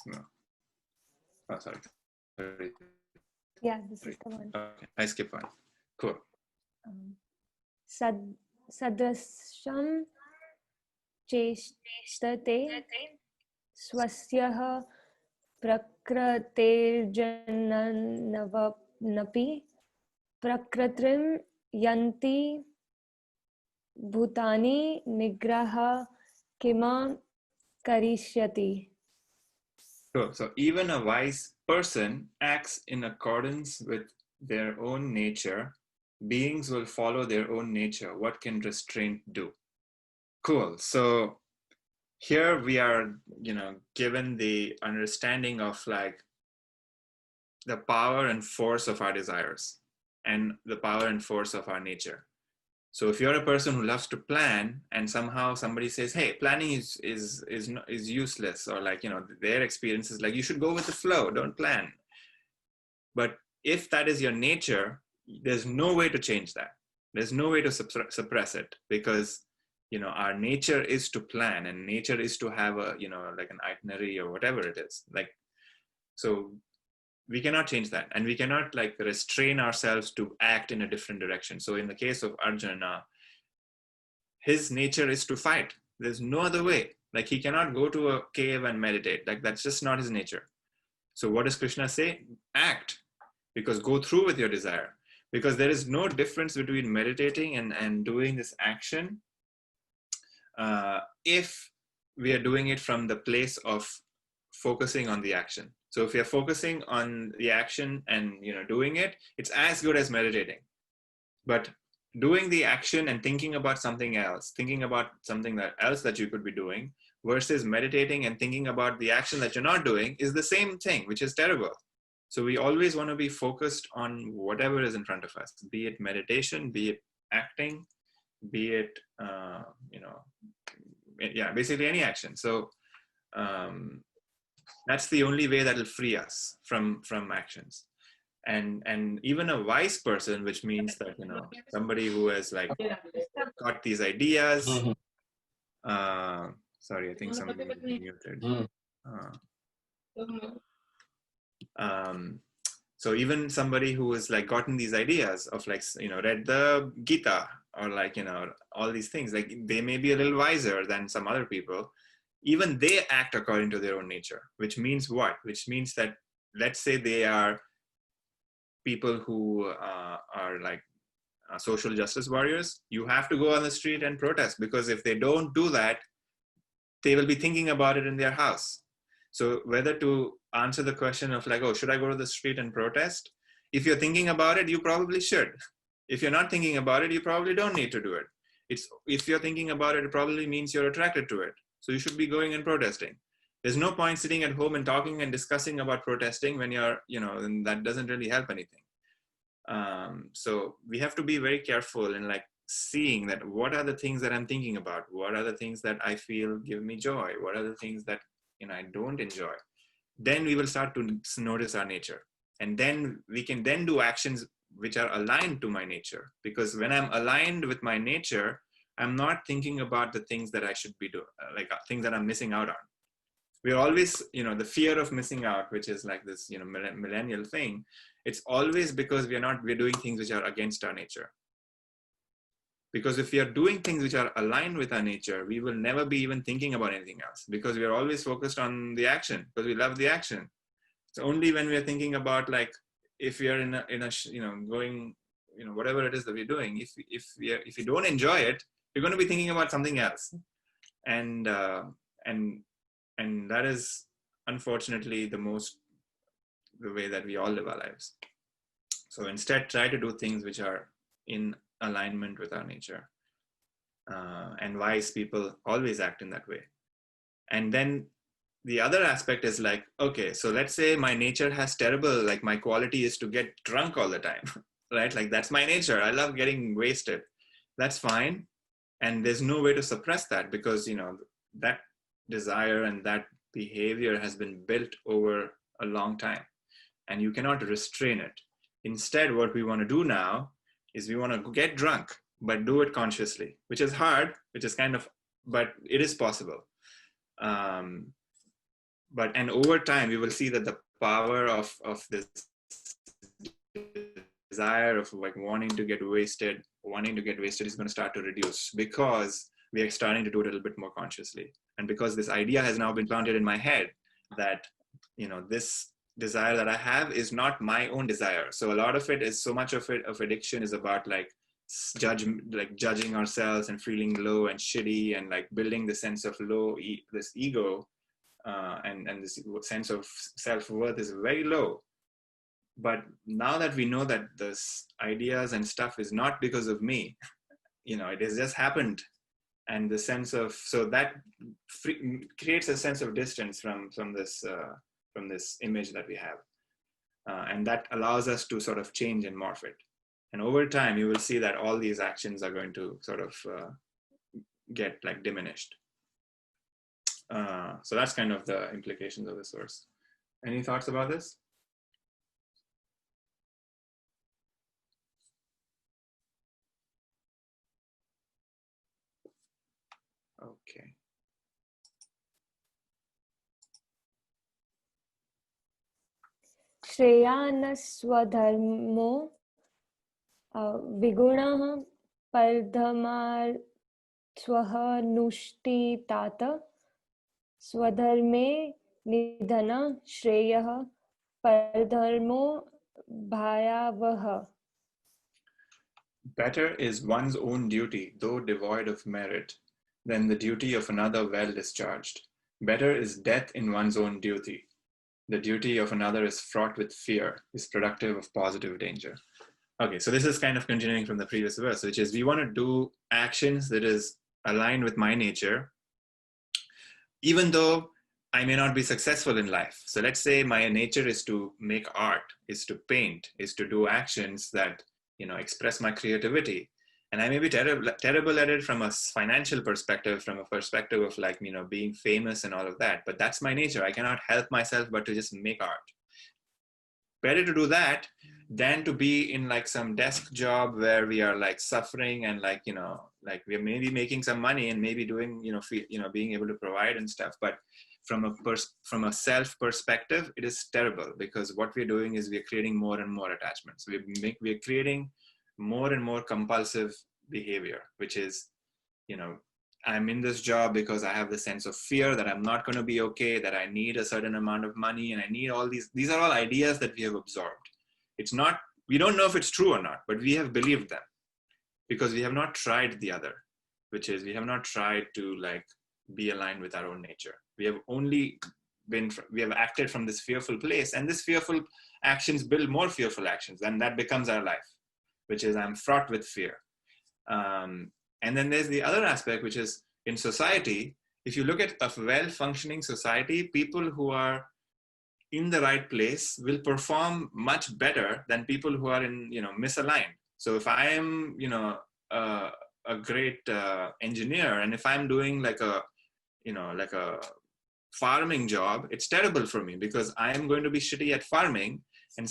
No. Oh, sorry. 30. Yeah, this is the one. Okay, I skip one. Cool. Sadrasham cheshtate swasyah prakratirjananapi prakratrim yanti bhutani nigraha kima karishyati. Cool. So even a wise person acts in accordance with their own nature. Beings will follow their own nature. What can restraint do? Cool. So here we are, given the understanding of like the power and force of our desires and the power and force of our nature. So if you're a person who loves to plan and somehow somebody says, hey, planning is useless, or like, their experience is like, you should go with the flow, don't plan. But if that is your nature, there's no way to change that. There's no way to suppress it, because, our nature is to plan, and nature is to have a, like an itinerary or whatever it is. Like, so we cannot change that, and we cannot like restrain ourselves to act in a different direction. So in the case of Arjuna, his nature is to fight. There's no other way. Like he cannot go to a cave and meditate. Like that's just not his nature. So what does Krishna say? Act, because go through with your desire. Because there is no difference between meditating and doing this action if we are doing it from the place of focusing on the action. So if you're focusing on the action and doing it, it's as good as meditating. But doing the action and thinking about something else, thinking about something else that you could be doing, versus meditating and thinking about the action that you're not doing, is the same thing, which is terrible. So we always want to be focused on whatever is in front of us, be it meditation, be it acting, be it, basically any action. So that's the only way that will free us from actions. And even a wise person, which means that, somebody who has like got these ideas. Sorry, I think somebody is muted. So even somebody who has like gotten these ideas of like, read the Gita or like, all these things, like they may be a little wiser than some other people. Even they act according to their own nature, which means what? Which means that, let's say they are people who are like social justice warriors. You have to go on the street and protest, because if they don't do that, they will be thinking about it in their house. So whether to answer the question of like, oh, should I go to the street and protest? If you're thinking about it, you probably should. If you're not thinking about it, you probably don't need to do it. If you're thinking about it, it probably means you're attracted to it. So you should be going and protesting. There's no point sitting at home and talking and discussing about protesting when you're, and that doesn't really help anything. So we have to be very careful in like seeing that what are the things that I'm thinking about, what are the things that I feel give me joy, what are the things that I don't enjoy, then we will start to notice our nature, and then we can then do actions which are aligned to my nature. Because when I'm aligned with my nature, I'm not thinking about the things that I should be doing, like things that I'm missing out on. We're always, the fear of missing out, which is like this, millennial thing. It's always because we're doing things which are against our nature. Because if we are doing things which are aligned with our nature, we will never be even thinking about anything else, because we are always focused on the action, because we love the action. It's only when we are thinking about, like, if we are in a going, whatever it is that we're doing, if we don't enjoy it, we're going to be thinking about something else. And that is unfortunately the way that we all live our lives. So instead, try to do things which are in alignment with our nature. And wise people always act in that way. And then the other aspect is like, okay, so let's say my nature has terrible, like my quality is to get drunk all the time, right? Like that's my nature. I love getting wasted. That's fine. And there's no way to suppress that, because, that desire and that behavior has been built over a long time, and you cannot restrain it. Instead, what we want to do now is we want to get drunk, but do it consciously, which is hard, but it is possible. And over time, we will see that the power of this desire of like wanting to get wasted is going to start to reduce, because we are starting to do it a little bit more consciously. And because this idea has now been planted in my head that, this desire that I have is not my own desire. So a lot of it is, so much of addiction is about like judging ourselves and feeling low and shitty, and like building the sense of this ego, and this sense of self-worth is very low. But now that we know that this ideas and stuff is not because of me, it has just happened. And the sense of, so that creates a sense of distance from this image that we have. And that allows us to sort of change and morph it. And over time, you will see that all these actions are going to sort of get like diminished. So that's kind of the implications of the source. Any thoughts about this? Okay. श्रेयानस्वधर्मो विगुणः परधमार्थ नुष्टितात स्वधर्मे निधनः श्रेयः परधर्मो भयावहः. Better is one's own duty, though devoid of merit, than the duty of another well discharged. Better is death in one's own duty. The duty of another is fraught with fear, is productive of positive danger. Okay, so this is kind of continuing from the previous verse, which is we want to do actions that is aligned with my nature, even though I may not be successful in life. So let's say my nature is to make art, is to paint, is to do actions that, express my creativity. And I may be terrible at it from a financial perspective, from a perspective of like, being famous and all of that. But that's my nature. I cannot help myself but to just make art. Better to do that than to be in like some desk job where we are like suffering and like, like we're maybe making some money and maybe doing, being able to provide and stuff. But from a self perspective, it is terrible, because what we're doing is we're creating more and more attachments. We're creating more and more compulsive behavior, which is, I'm in this job because I have the sense of fear that I'm not going to be okay, that I need a certain amount of money, and I need all these are all ideas that we have absorbed. It's not, we don't know if it's true or not, but we have believed them because we have not tried the other, which is we have not tried to like be aligned with our own nature. We have acted from this fearful place, and this fearful actions build more fearful actions, and that becomes our life, which is I'm fraught with fear. And then there's the other aspect, which is in society, if you look at a well-functioning society, people who are in the right place will perform much better than people who are in, misaligned. So if I am, a great engineer, and if I'm doing like a farming job, it's terrible for me because I am going to be shitty at farming, and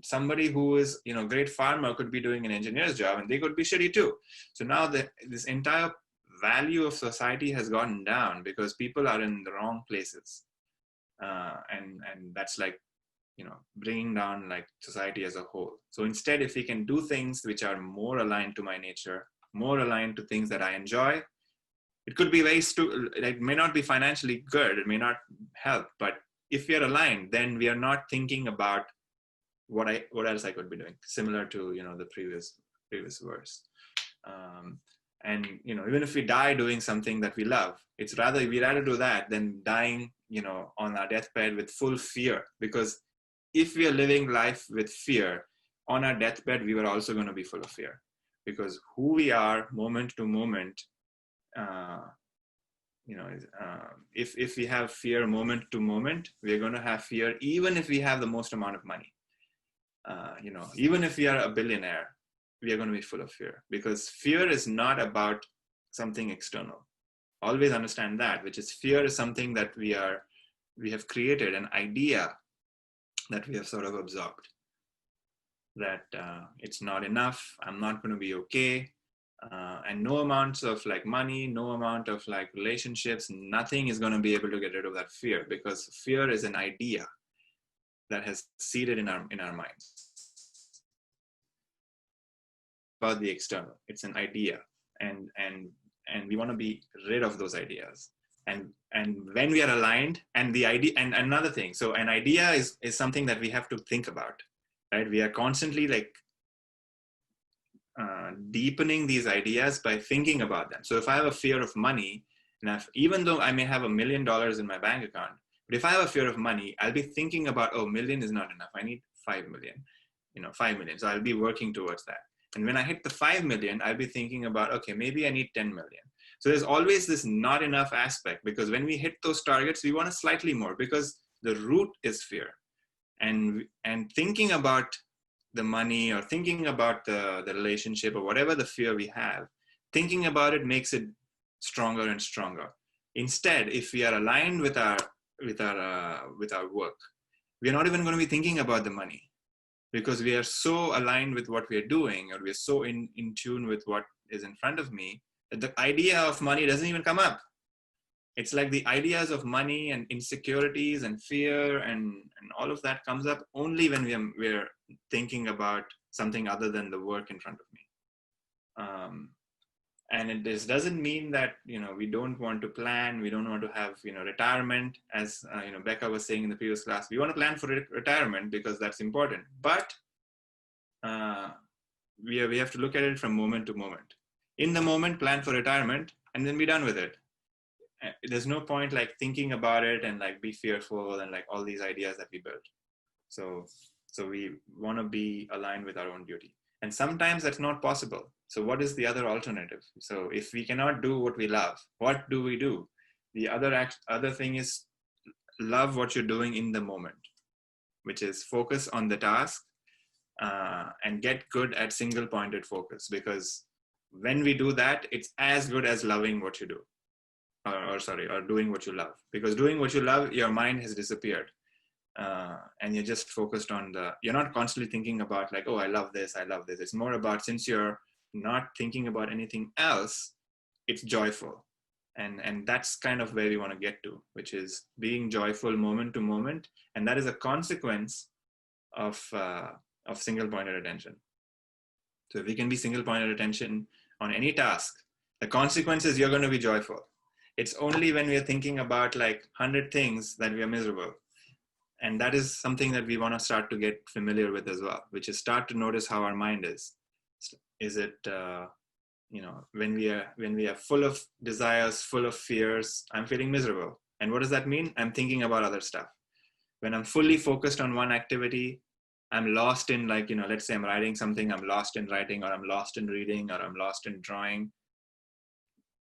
somebody who is great farmer could be doing an engineer's job and they could be shitty too. So now this entire value of society has gone down because people are in the wrong places, and that's like bringing down like society as a whole. So instead, if we can do things which are more aligned to my nature, more aligned to things that I enjoy, it could be it may not be financially good, it may not help, but if we are aligned, then we are not thinking about what else I could be doing, similar to the previous verse. And even if we die doing something that we love, we'd rather do that than dying on our deathbed with full fear. Because if we are living life with fear, on our deathbed we were also going to be full of fear, because who we are moment to moment, if we have fear moment to moment, we're going to have fear even if we have the most amount of money. Even if we are a billionaire, we are going to be full of fear, because fear is not about something external. Always understand that, which is fear is something that we have created, an idea that we have sort of absorbed, that it's not enough, I'm not going to be okay. And no amounts of like money, no amount of like relationships, nothing is going to be able to get rid of that fear, because fear is an idea that has seeded in our minds. About the external, it's an idea, and we want to be rid of those ideas. And when we are aligned, and the idea, and another thing, so an idea is something that we have to think about, right? We are constantly like deepening these ideas by thinking about them. So if I have a fear of money, and even though I may have $1 million in my bank account, but if I have a fear of money, I'll be thinking about, oh, million is not enough, I need 5 million, 5 million. So I'll be working towards that. And when I hit the 5 million, I'll be thinking about, okay, maybe I need 10 million. So there's always this not enough aspect, because when we hit those targets, we want slightly more, because the root is fear. And thinking about the money, or thinking about the relationship, or whatever the fear we have, thinking about it makes it stronger and stronger. Instead, if we are aligned with our work, we are not even going to be thinking about the money, because we are so aligned with what we are doing, or we are so in tune with what is in front of me, that the idea of money doesn't even come up. It's like the ideas of money and insecurities and fear and all of that comes up only when we're thinking about something other than the work in front of me. And this doesn't mean that we don't want to plan, we don't want to have retirement, as Becca was saying in the previous class. We want to plan for retirement because that's important, but we have to look at it from moment to moment. In the moment, plan for retirement, and then be done with it. There's no point like thinking about it and like be fearful and like all these ideas that we built. So we want to be aligned with our own duty, and sometimes that's not possible. So what is the other alternative? So if we cannot do what we love, what do we do? The other thing is love what you're doing in the moment, which is focus on the task and get good at single pointed focus, because when we do that, it's as good as loving what you do. Or doing what you love, because doing what you love, your mind has disappeared, and you're just focused on you're not constantly thinking about like, oh, I love this. It's more about, since you're not thinking about anything else, it's joyful, and that's kind of where we want to get to, which is being joyful moment to moment, and that is a consequence of single-pointed attention. So if we can be single-pointed attention on any task, the consequence is you're going to be joyful. It's only when we are thinking about like 100 things that we are miserable. And that is something that we want to start to get familiar with as well, which is start to notice how our mind is. Is it, when we are full of desires, full of fears, I'm feeling miserable. And what does that mean? I'm thinking about other stuff. When I'm fully focused on one activity, I'm lost in like, let's say I'm writing something, I'm lost in writing, or I'm lost in reading, or I'm lost in drawing.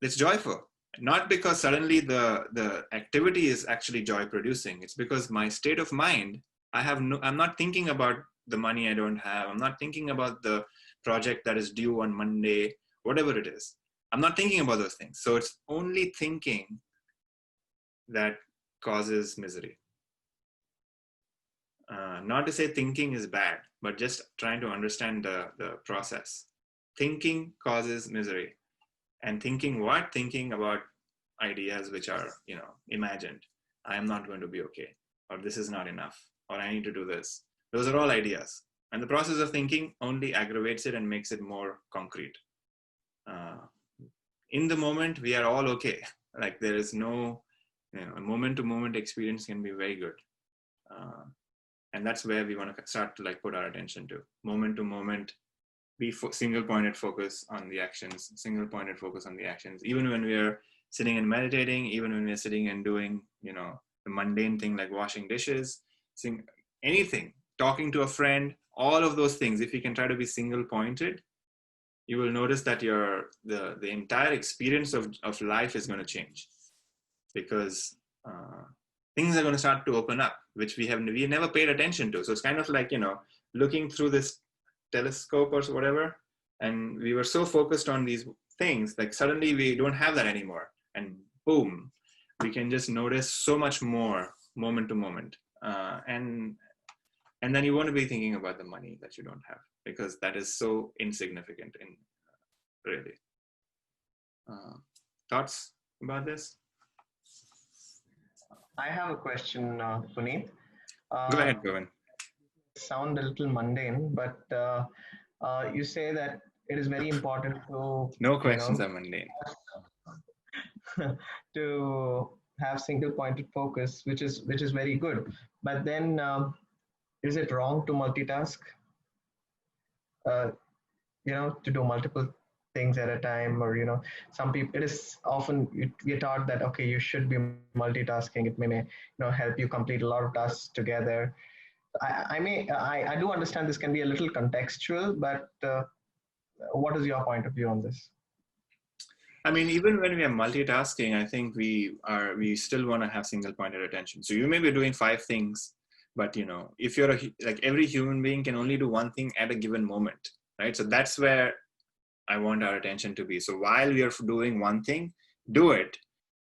It's joyful. Not because suddenly the activity is actually joy producing. It's because my state of mind, I'm not thinking about the money I don't have. I'm not thinking about the project that is due on Monday, whatever it is. I'm not thinking about those things. So it's only thinking that causes misery. Not to say thinking is bad, but just trying to understand the process. Thinking causes misery. And thinking what? Thinking about ideas which are, imagined. I am not going to be okay, or this is not enough, or I need to do this. Those are all ideas. And the process of thinking only aggravates it and makes it more concrete. In the moment, we are all okay. Like there is no, a moment-to-moment experience can be very good. And that's where we want to start to like put our attention to. Moment to moment, be single-pointed focus on the actions, single-pointed focus on the actions. Even when we are sitting and meditating, even when we are sitting and doing, the mundane thing like washing dishes, anything, talking to a friend, all of those things, if you can try to be single-pointed, you will notice that the entire experience of life is going to change, because things are going to start to open up, which we never paid attention to. So it's kind of like, looking through this telescope or whatever, and we were so focused on these things, like suddenly we don't have that anymore, and boom, we can just notice so much more moment to moment. And then you won't be thinking about the money that you don't have, because that is so insignificant in really. Thoughts about this? I have a question, Puneet. Go ahead, Govind. Sound a little mundane, but you say that it is very important to No questions are mundane. to have single-pointed focus, which is very good. But then, is it wrong to multitask? To do multiple things at a time, or some people, it is often we're taught that okay, you should be multitasking. It may help you complete a lot of tasks together. I do understand this can be a little contextual, but what is your point of view on this? I mean, even when we are multitasking, I think we still want to have single-pointed attention. So you may be doing 5 things, but if you're like every human being can only do one thing at a given moment, right? So that's where I want our attention to be. So while we are doing one thing, do it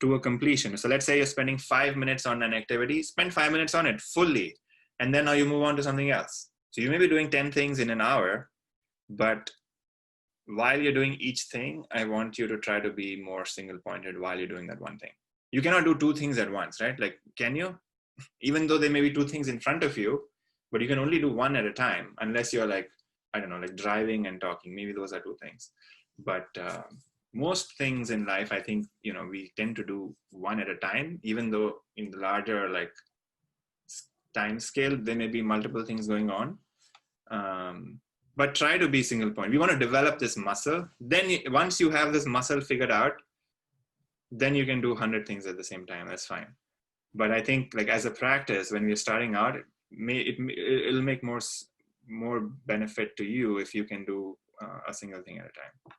to a completion. So let's say you're spending 5 minutes on an activity, spend 5 minutes on it fully, and then now you move on to something else. So you may be doing 10 things in an hour, but while you're doing each thing, I want you to try to be more single-pointed while you're doing that one thing. You cannot do 2 things at once, right? Like, can you? Even though there may be 2 things in front of you, but you can only do one at a time, unless you're like, I don't know, like driving and talking. Maybe those are 2 things. But most things in life, I think, we tend to do one at a time, even though in the larger like time scale, there may be multiple things going on. But try to be single point. We want to develop this muscle. Then once you have this muscle figured out, then you can do 100 things at the same time. That's fine. But I think like as a practice, when we're starting out, it'll make more benefit to you if you can do a single thing at a time.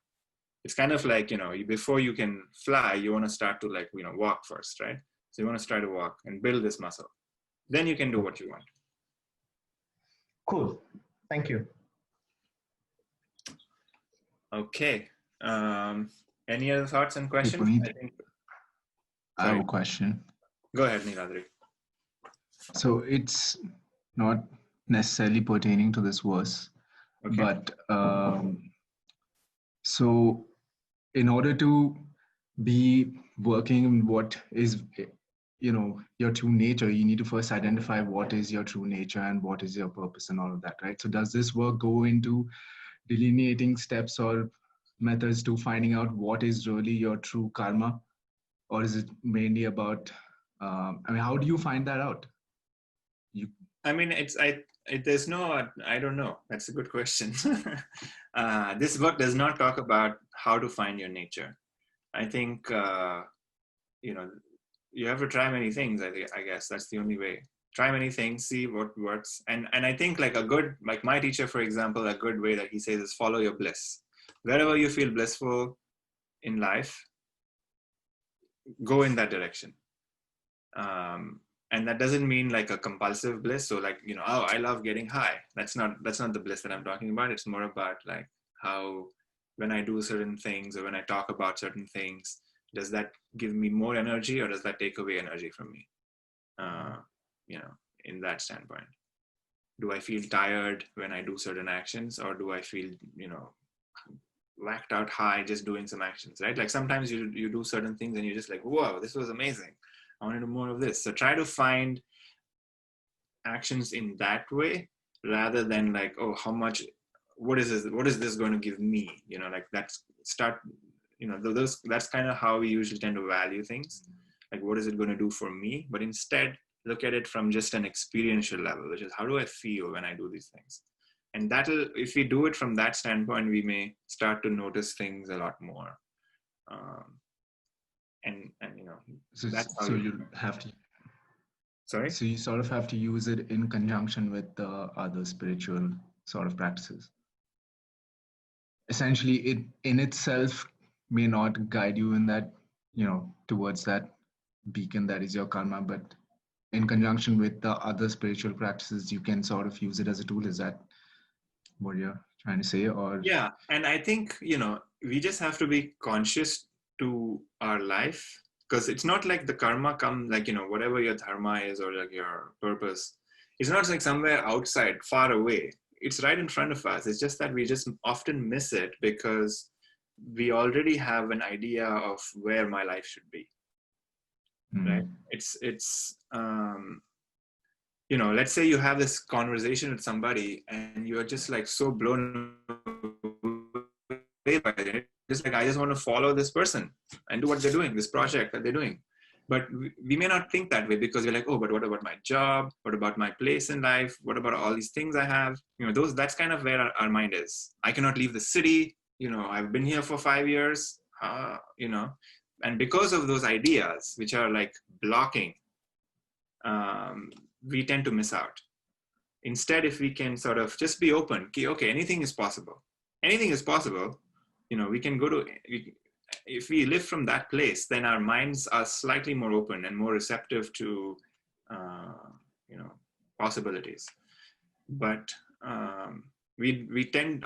It's kind of like, before you can fly, you want to start to like, walk first, right? So you want to try to walk and build this muscle. Then you can do what you want. Cool. Thank you. Okay. Any other thoughts and questions? Hey, I have a question. Go ahead, Niladri. So it's not necessarily pertaining to this verse, Okay. but so in order to be working in what is, your true nature, you need to first identify what is your true nature and what is your purpose and all of that, right? So does this work go into delineating steps or methods to finding out what is really your true karma, or is it mainly about how do you find that out? There's no, I don't know. That's a good question. This book does not talk about how to find your nature. I think, you have to try many things. I guess that's the only way. Try many things, see what works. And I think like my teacher, for example, a good way that he says is follow your bliss. Wherever you feel blissful in life, go in that direction. And that doesn't mean like a compulsive bliss. So like, I love getting high. That's not the bliss that I'm talking about. It's more about like how when I do certain things or when I talk about certain things, does that give me more energy or does that take away energy from me? In that standpoint, do I feel tired when I do certain actions, or do I feel, whacked out high just doing some actions, right? Like sometimes you do certain things and you're just like, whoa, this was amazing. I want to do more of this. So try to find actions in that way rather than like, oh, what is this going to give me? That's kind of how we usually tend to value things. Like, what is it going to do for me? But instead, look at it from just an experiential level, which is how do I feel when I do these things? And if we do it from that standpoint, we may start to notice things a lot more. That's how you have to. Sorry? So you sort of have to use it in conjunction with the other spiritual sort of practices. Essentially, it in itself may not guide you in that, towards that beacon that is your karma, but in conjunction with the other spiritual practices, you can sort of use it as a tool. Is that what you're trying to say? Or yeah, and I think we just have to be conscious to our life, because it's not like the karma come like whatever your dharma is or like your purpose. It's not like somewhere outside, far away. It's right in front of us. It's just that we just often miss it because we already have an idea of where my life should be. Right? It's let's say you have this conversation with somebody and you're just like so blown away by it. Just like, I just want to follow this person and do what they're doing, this project that they're doing. But we may not think that way because we're like, oh, but what about my job? What about my place in life? What about all these things I have? That's kind of where our mind is. I cannot leave the city. I've been here for 5 years, and because of those ideas, which are like blocking, we tend to miss out. Instead, if we can sort of just be open, okay, anything is possible. Anything is possible. We can if we live from that place, then our minds are slightly more open and more receptive to, possibilities. But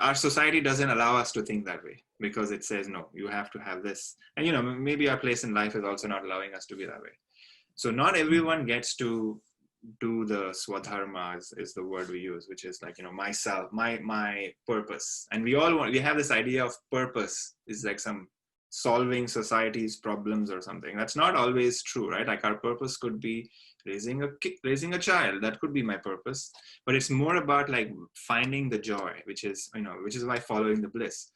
our society doesn't allow us to think that way because it says, no, you have to have this. And, maybe our place in life is also not allowing us to be that way. So not everyone gets to do the swadharma is the word we use, which is like, myself, my purpose. And we have this idea of purpose is like some solving society's problems or something. That's not always true, right? Like our purpose could be raising a child. That could be my purpose, but it's more about like finding the joy, which is why following the bliss.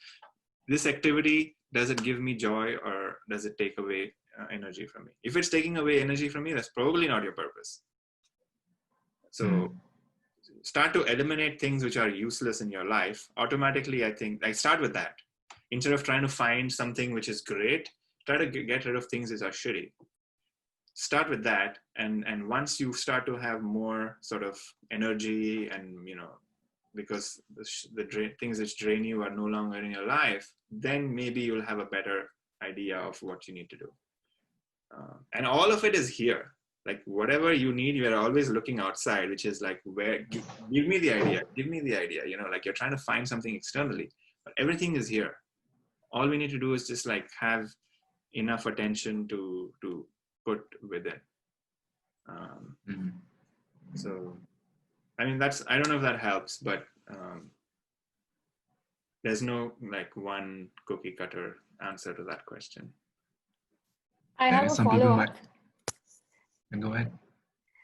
This activity, does it give me joy or does it take away energy from me? If it's taking away energy from me, that's probably not your purpose. So start to eliminate things which are useless in your life. Automatically, I think, start with that. Instead of trying to find something which is great, try to get rid of things that are shitty. Start with that. And once you start to have more sort of energy and, because the things which drain you are no longer in your life, then maybe you'll have a better idea of what you need to do. And all of it is here. Like whatever you need, you're always looking outside, which is like, give me the idea, like you're trying to find something externally, but everything is here. All we need to do is just like have enough attention to put within. So, I mean, I don't know if that helps, but there's no like one cookie cutter answer to that question. I have a follow-up. Go ahead.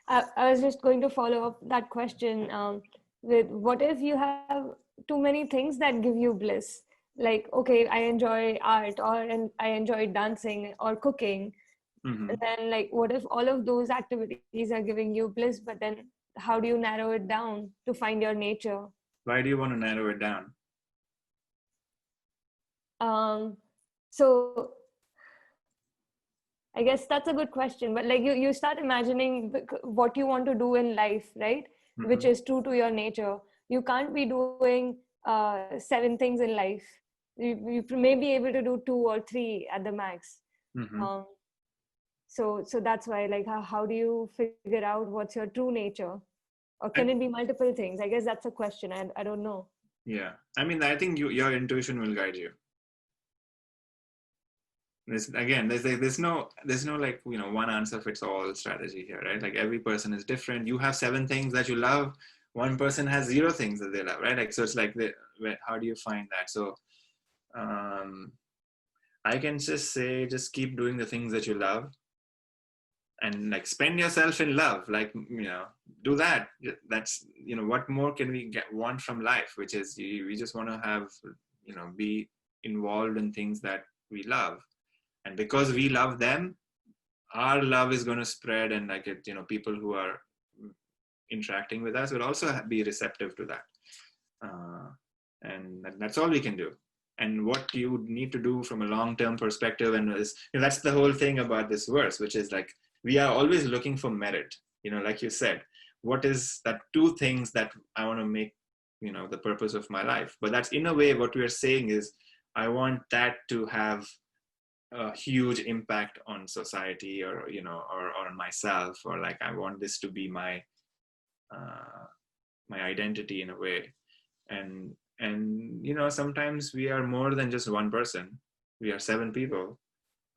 I was just going to follow up that question with what if you have too many things that give you bliss? Like, okay, I enjoy art and I enjoy dancing or cooking. Mm-hmm. And then like, what if all of those activities are giving you bliss, but then how do you narrow it down to find your nature? Why do you want to narrow it down? So I guess that's a good question, but like you start imagining what you want to do in life, right? Mm-hmm. Which is true to your nature. You can't be doing 7 things in life. You may be able to do 2 or 3 at the max. Mm-hmm. So that's why, like, how do you figure out what's your true nature? Or can it be multiple things? I guess that's a question. I don't know. Yeah. I mean, I think your intuition will guide you. There's no like, one answer fits all strategy here, right? Like every person is different. You have 7 things that you love. One person has 0 things that they love, right? Like, so it's like, how do you find that? So I can just say, just keep doing the things that you love, and like spend yourself in love, like, do that. That's, what more can we want from life, which is we just want to have, be involved in things that we love. And because we love them, our love is going to spread, and like it, people who are interacting with us will also be receptive to that. And that's all we can do. And what you need to do from a long-term perspective, and that's the whole thing about this verse, which is like, we are always looking for merit. Like you said, what is that 2 things that I want to make, the purpose of my life? But that's, in a way, what we are saying is, I want that to have a huge impact on society, or on myself, or like, I want this to be my my identity in a way. And sometimes we are more than just one person. We are 7 people,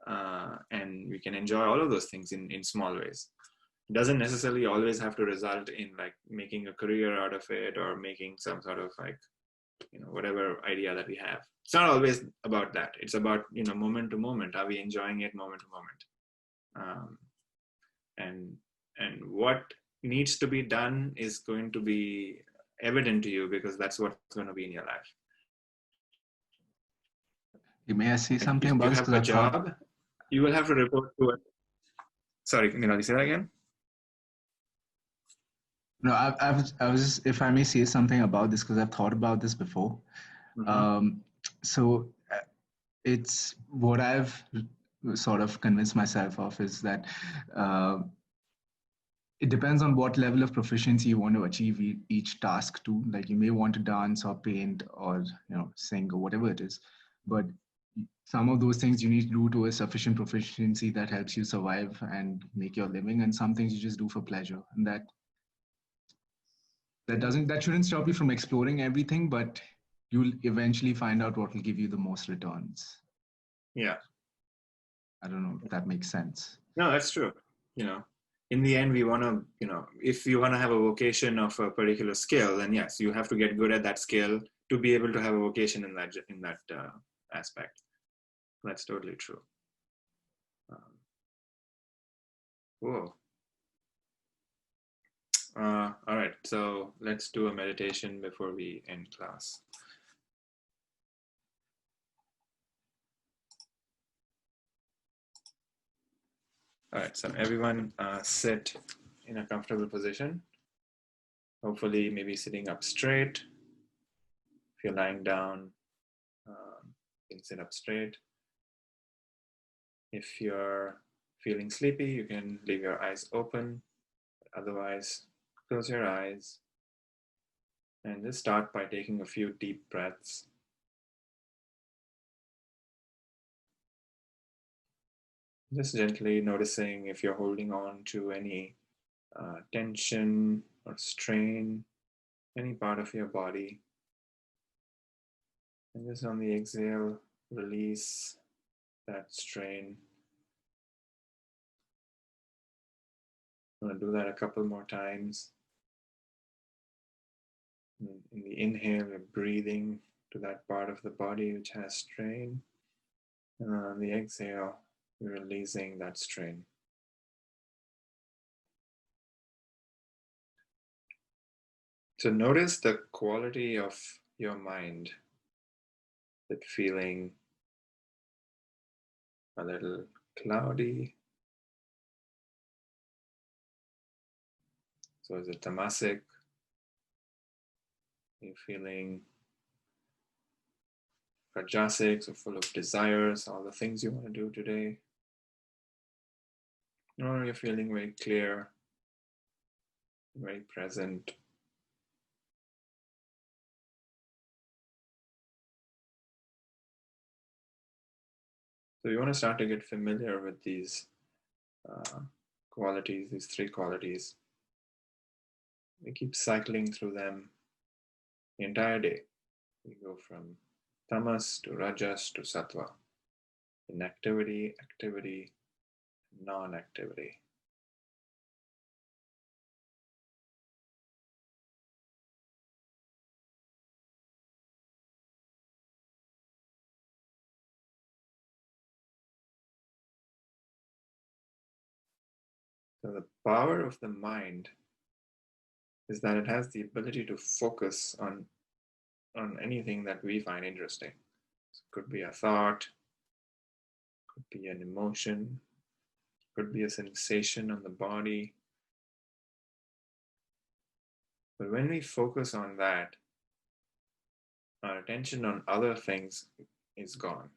and we can enjoy all of those things in small ways. It doesn't necessarily always have to result in like making a career out of it, or making some sort of like, whatever idea that we have. It's not always about that. It's about, moment to moment. Are we enjoying it moment to moment? And what needs to be done is going to be evident to you, because that's what's going to be in your life. May I say something if about you this? have a job, you will have to report to it. Sorry, can you say that again? No, I was just, if I may say something about this, because I've thought about this before. So it's what I've sort of convinced myself of is that it depends on what level of proficiency you want to achieve each task to. Like, you may want to dance or paint or sing or whatever it is, but some of those things you need to do to a sufficient proficiency that helps you survive and make your living, and some things you just do for pleasure, and that shouldn't stop you from exploring everything, but you'll eventually find out what will give you the most returns. Yeah. I don't know if that makes sense. No, that's true. In the end, we want to, if you want to have a vocation of a particular skill, then yes, you have to get good at that skill to be able to have a vocation in that aspect. That's totally true. Whoa. All right, so let's do a meditation before we end class. All right, so everyone sit in a comfortable position. Hopefully, maybe sitting up straight. If you're lying down, you can sit up straight. If you're feeling sleepy, you can leave your eyes open. Otherwise, close your eyes and just start by taking a few deep breaths. Just gently noticing if you're holding on to any tension or strain, any part of your body. And just on the exhale, release that strain. I'm going to do that a couple more times. In the inhale, you're breathing to that part of the body which has strain. And on the exhale, you're releasing that strain. So notice the quality of your mind, that feeling a little cloudy. So is it tamasic? You're feeling rajasic, so full of desires, all the things you want to do today. Or you're feeling very clear, very present. So you want to start to get familiar with these qualities, these 3 qualities. We keep cycling through them the entire day. We go from tamas to rajas to sattva inactivity, activity, non-activity. So the power of the mind is that it has the ability to focus on anything that we find interesting. It could be a thought, could be an emotion, could be a sensation on the body. But when we focus on that, our attention on other things is gone.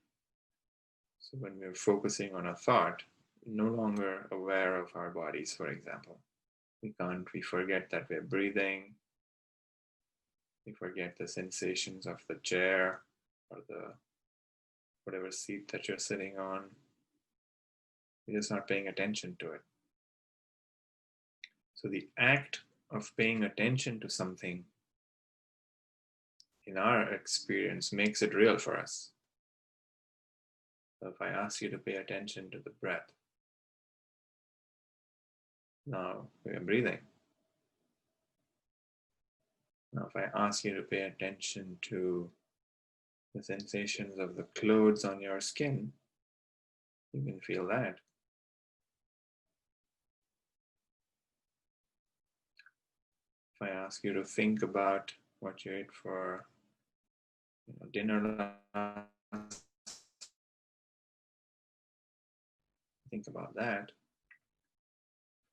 So when we're focusing on a thought, we're no longer aware of our bodies, for example. We forget that we're breathing. We forget the sensations of the chair or the whatever seat that you're sitting on. We're just not paying attention to it. So the act of paying attention to something in our experience makes it real for us. So if I ask you to pay attention to the breath, now we are breathing. Now if I ask you to pay attention to the sensations of the clothes on your skin, you can feel that. If I ask you to think about what you ate for dinner last, think about that.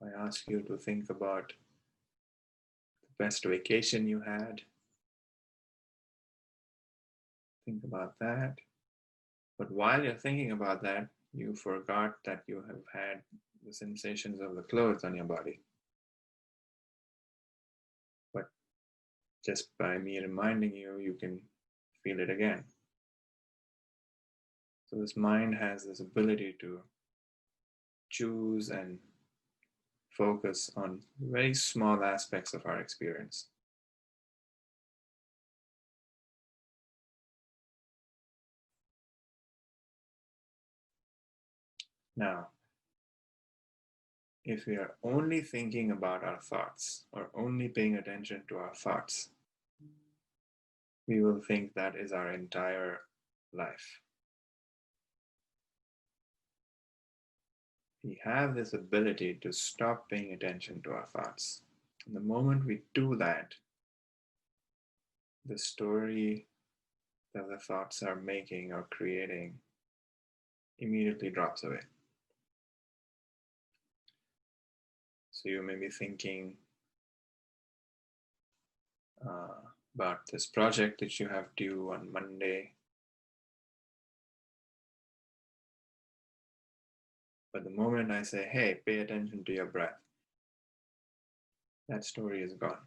If I ask you to think about the best vacation you had, think about that. But while you're thinking about that, you forgot that you have had the sensations of the clothes on your body. But just by me reminding you, you can feel it again. So this mind has this ability to choose and focus on very small aspects of our experience. Now, if we are only thinking about our thoughts or only paying attention to our thoughts, we will think that is our entire life. We have this ability to stop paying attention to our thoughts. And the moment we do that, the story that the thoughts are making or creating immediately drops away. So you may be thinking about this project that you have due on Monday. But the moment I say, hey, pay attention to your breath, that story is gone.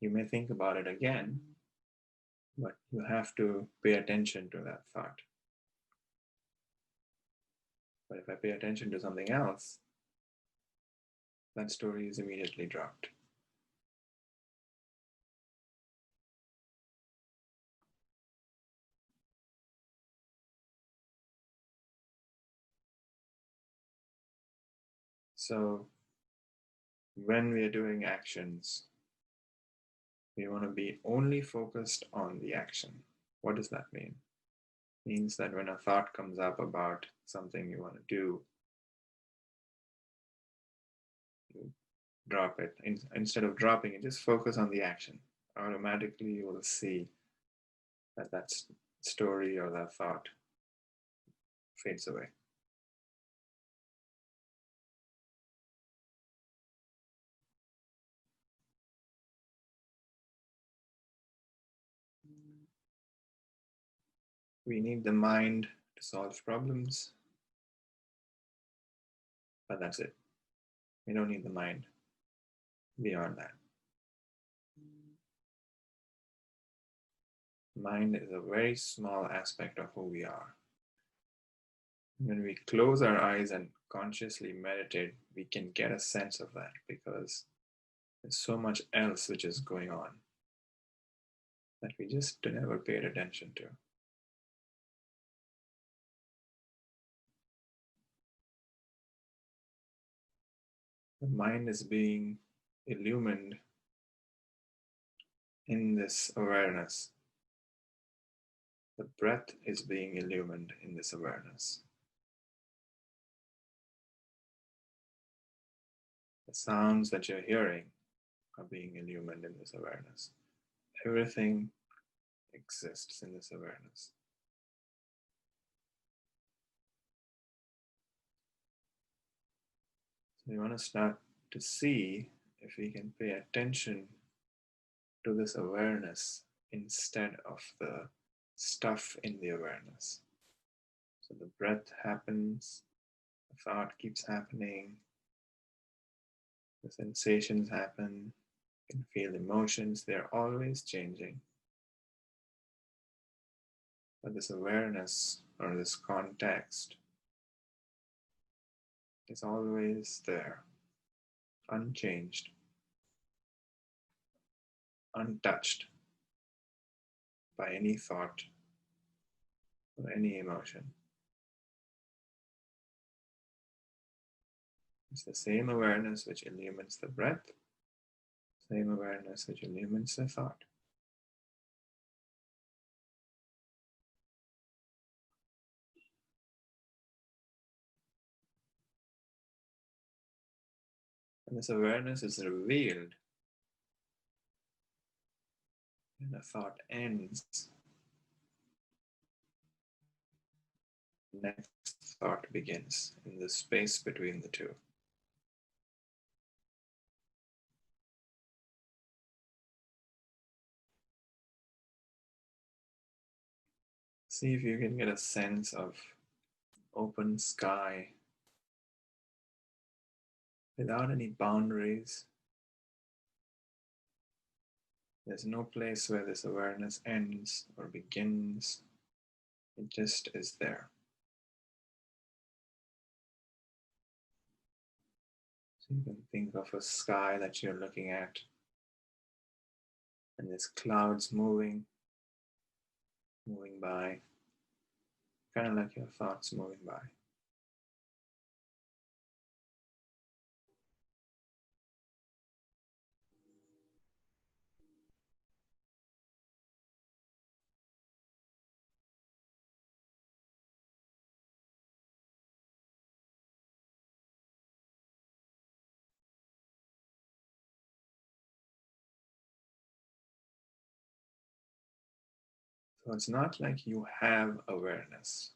You may think about it again, but you have to pay attention to that thought. But if I pay attention to something else, that story is immediately dropped. So when we are doing actions, we want to be only focused on the action. What does that mean? It means that when a thought comes up about something you want to do, you drop it. Instead of dropping it, just focus on the action. Automatically you will see that that story or that thought fades away. We need the mind to solve problems, but that's it. We don't need the mind beyond that. Mind is a very small aspect of who we are. When we close our eyes and consciously meditate, we can get a sense of that because there's so much else which is going on that we just never paid attention to. The mind is being illumined in this awareness. The breath is being illumined in this awareness. The sounds that you're hearing are being illumined in this awareness. Everything exists in this awareness. So you want to start to see if we can pay attention to this awareness instead of the stuff in the awareness. So the breath happens, the thought keeps happening, the sensations happen, you can feel emotions, they're always changing. But this awareness or this context is always there, unchanged, untouched by any thought or any emotion. It's the same awareness which illumines the breath, same awareness which illumines the thought. And this awareness is revealed when a thought ends. The next thought begins in the space between the two. See if you can get a sense of open sky without any boundaries. There's no place where this awareness ends or begins. It just is there. So you can think of a sky that you're looking at, and there's clouds moving by, kind of like your thoughts moving by. So it's not like you have awareness.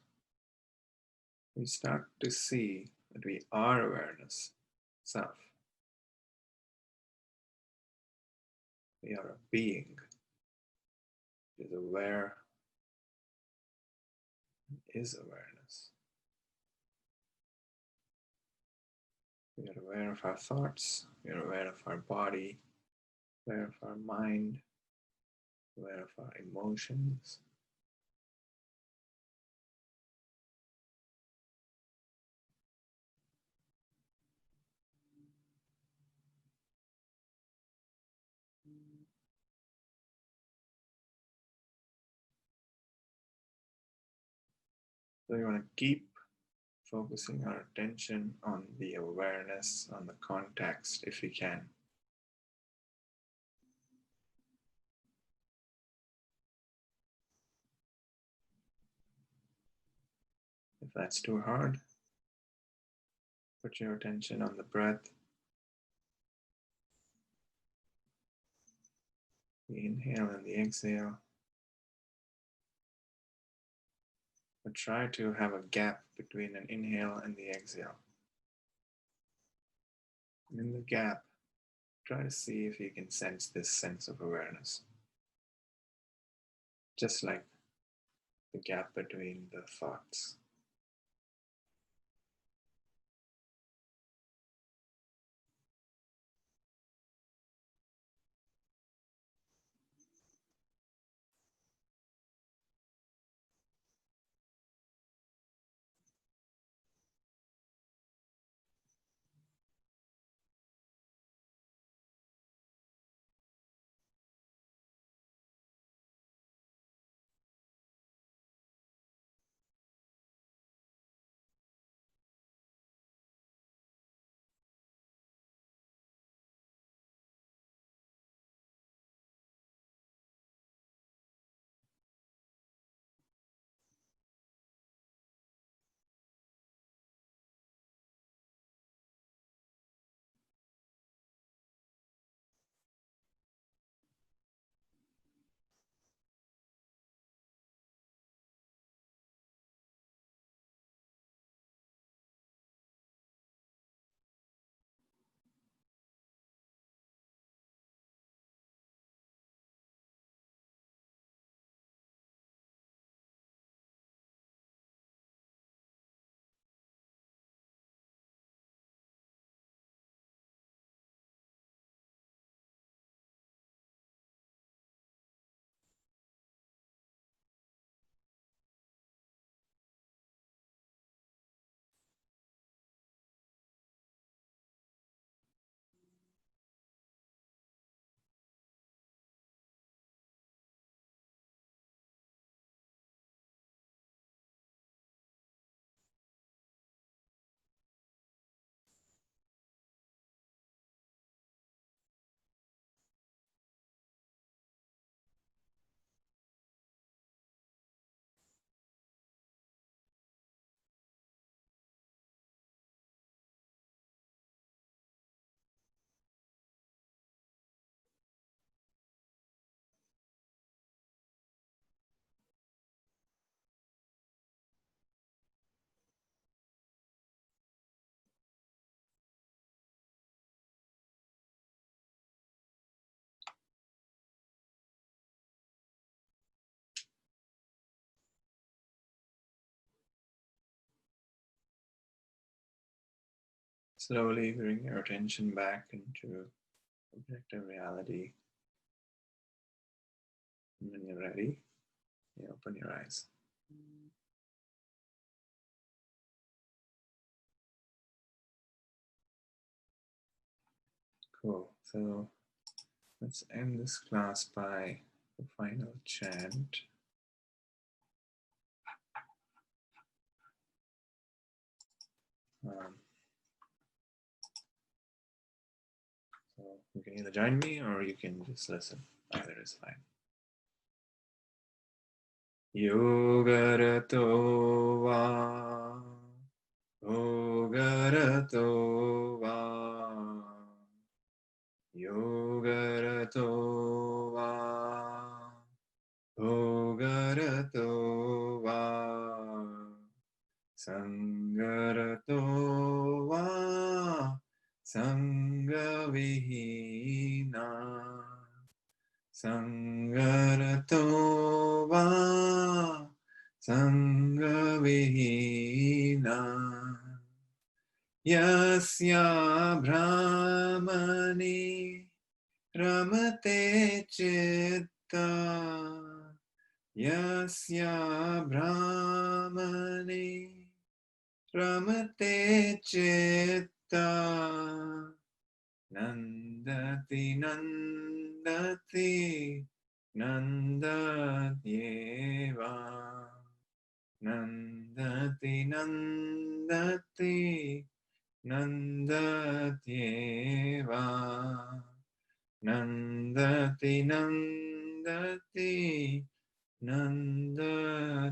We start to see that we are awareness itself. We are a being who is aware, is awareness. We are aware of our thoughts, we are aware of our body, aware of our mind, aware of our emotions. So we want to keep focusing our attention on the awareness, on the context, if we can. If that's too hard, put your attention on the breath. The inhale and the exhale. But try to have a gap between an inhale and the exhale. And in the gap, try to see if you can sense this sense of awareness. Just like the gap between the thoughts. slowly bring your attention back into objective reality. And when you're ready, you open your eyes. Cool. So let's end this class by the final chant. So you can either join me or you can just listen. Either is fine. Yogarato va, yogarato va, yogarato va, yogarato va, sangarato va, sangavihina. Sangarato va, sangavihina. Yasya brahmani ramate chitta. Yasya brahmani ramate chitta. Nandati nandati nandatyeva. Nandati nandati nandatyeva. Nandati nandati nandatyeva.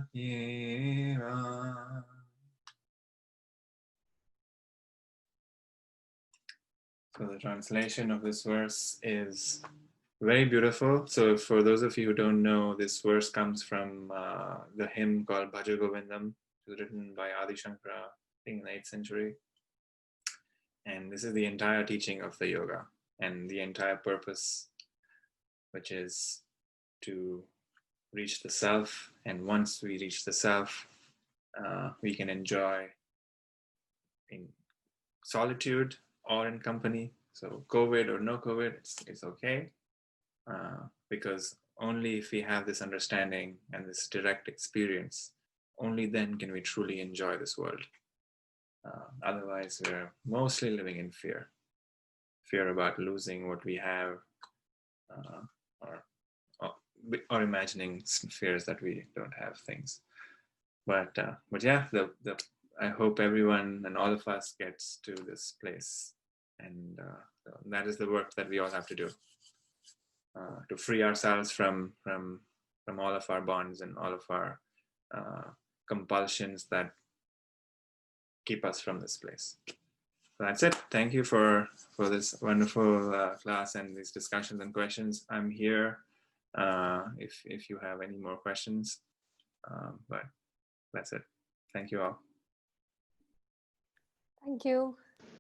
So the translation of this verse is very beautiful. So for those of you who don't know, this verse comes from the hymn called Bhaja Govindam. It was written by Adi Shankara, I think in the 8th century. And this is the entire teaching of the yoga and the entire purpose, which is to reach the self. And once we reach the self, we can enjoy in solitude or in company. So COVID or no COVID, it's okay. Because only if we have this understanding and this direct experience, only then can we truly enjoy this world. Otherwise, we're mostly living in fear. Fear about losing what we have, or imagining fears that we don't have things. But yeah, I hope everyone and all of us gets to this place, and that is the work that we all have to do. To free ourselves from all of our bonds and all of our compulsions that keep us from this place. So that's it. Thank you for this wonderful class and these discussions and questions. I'm here if you have any more questions, but that's it. Thank you all. Thank you.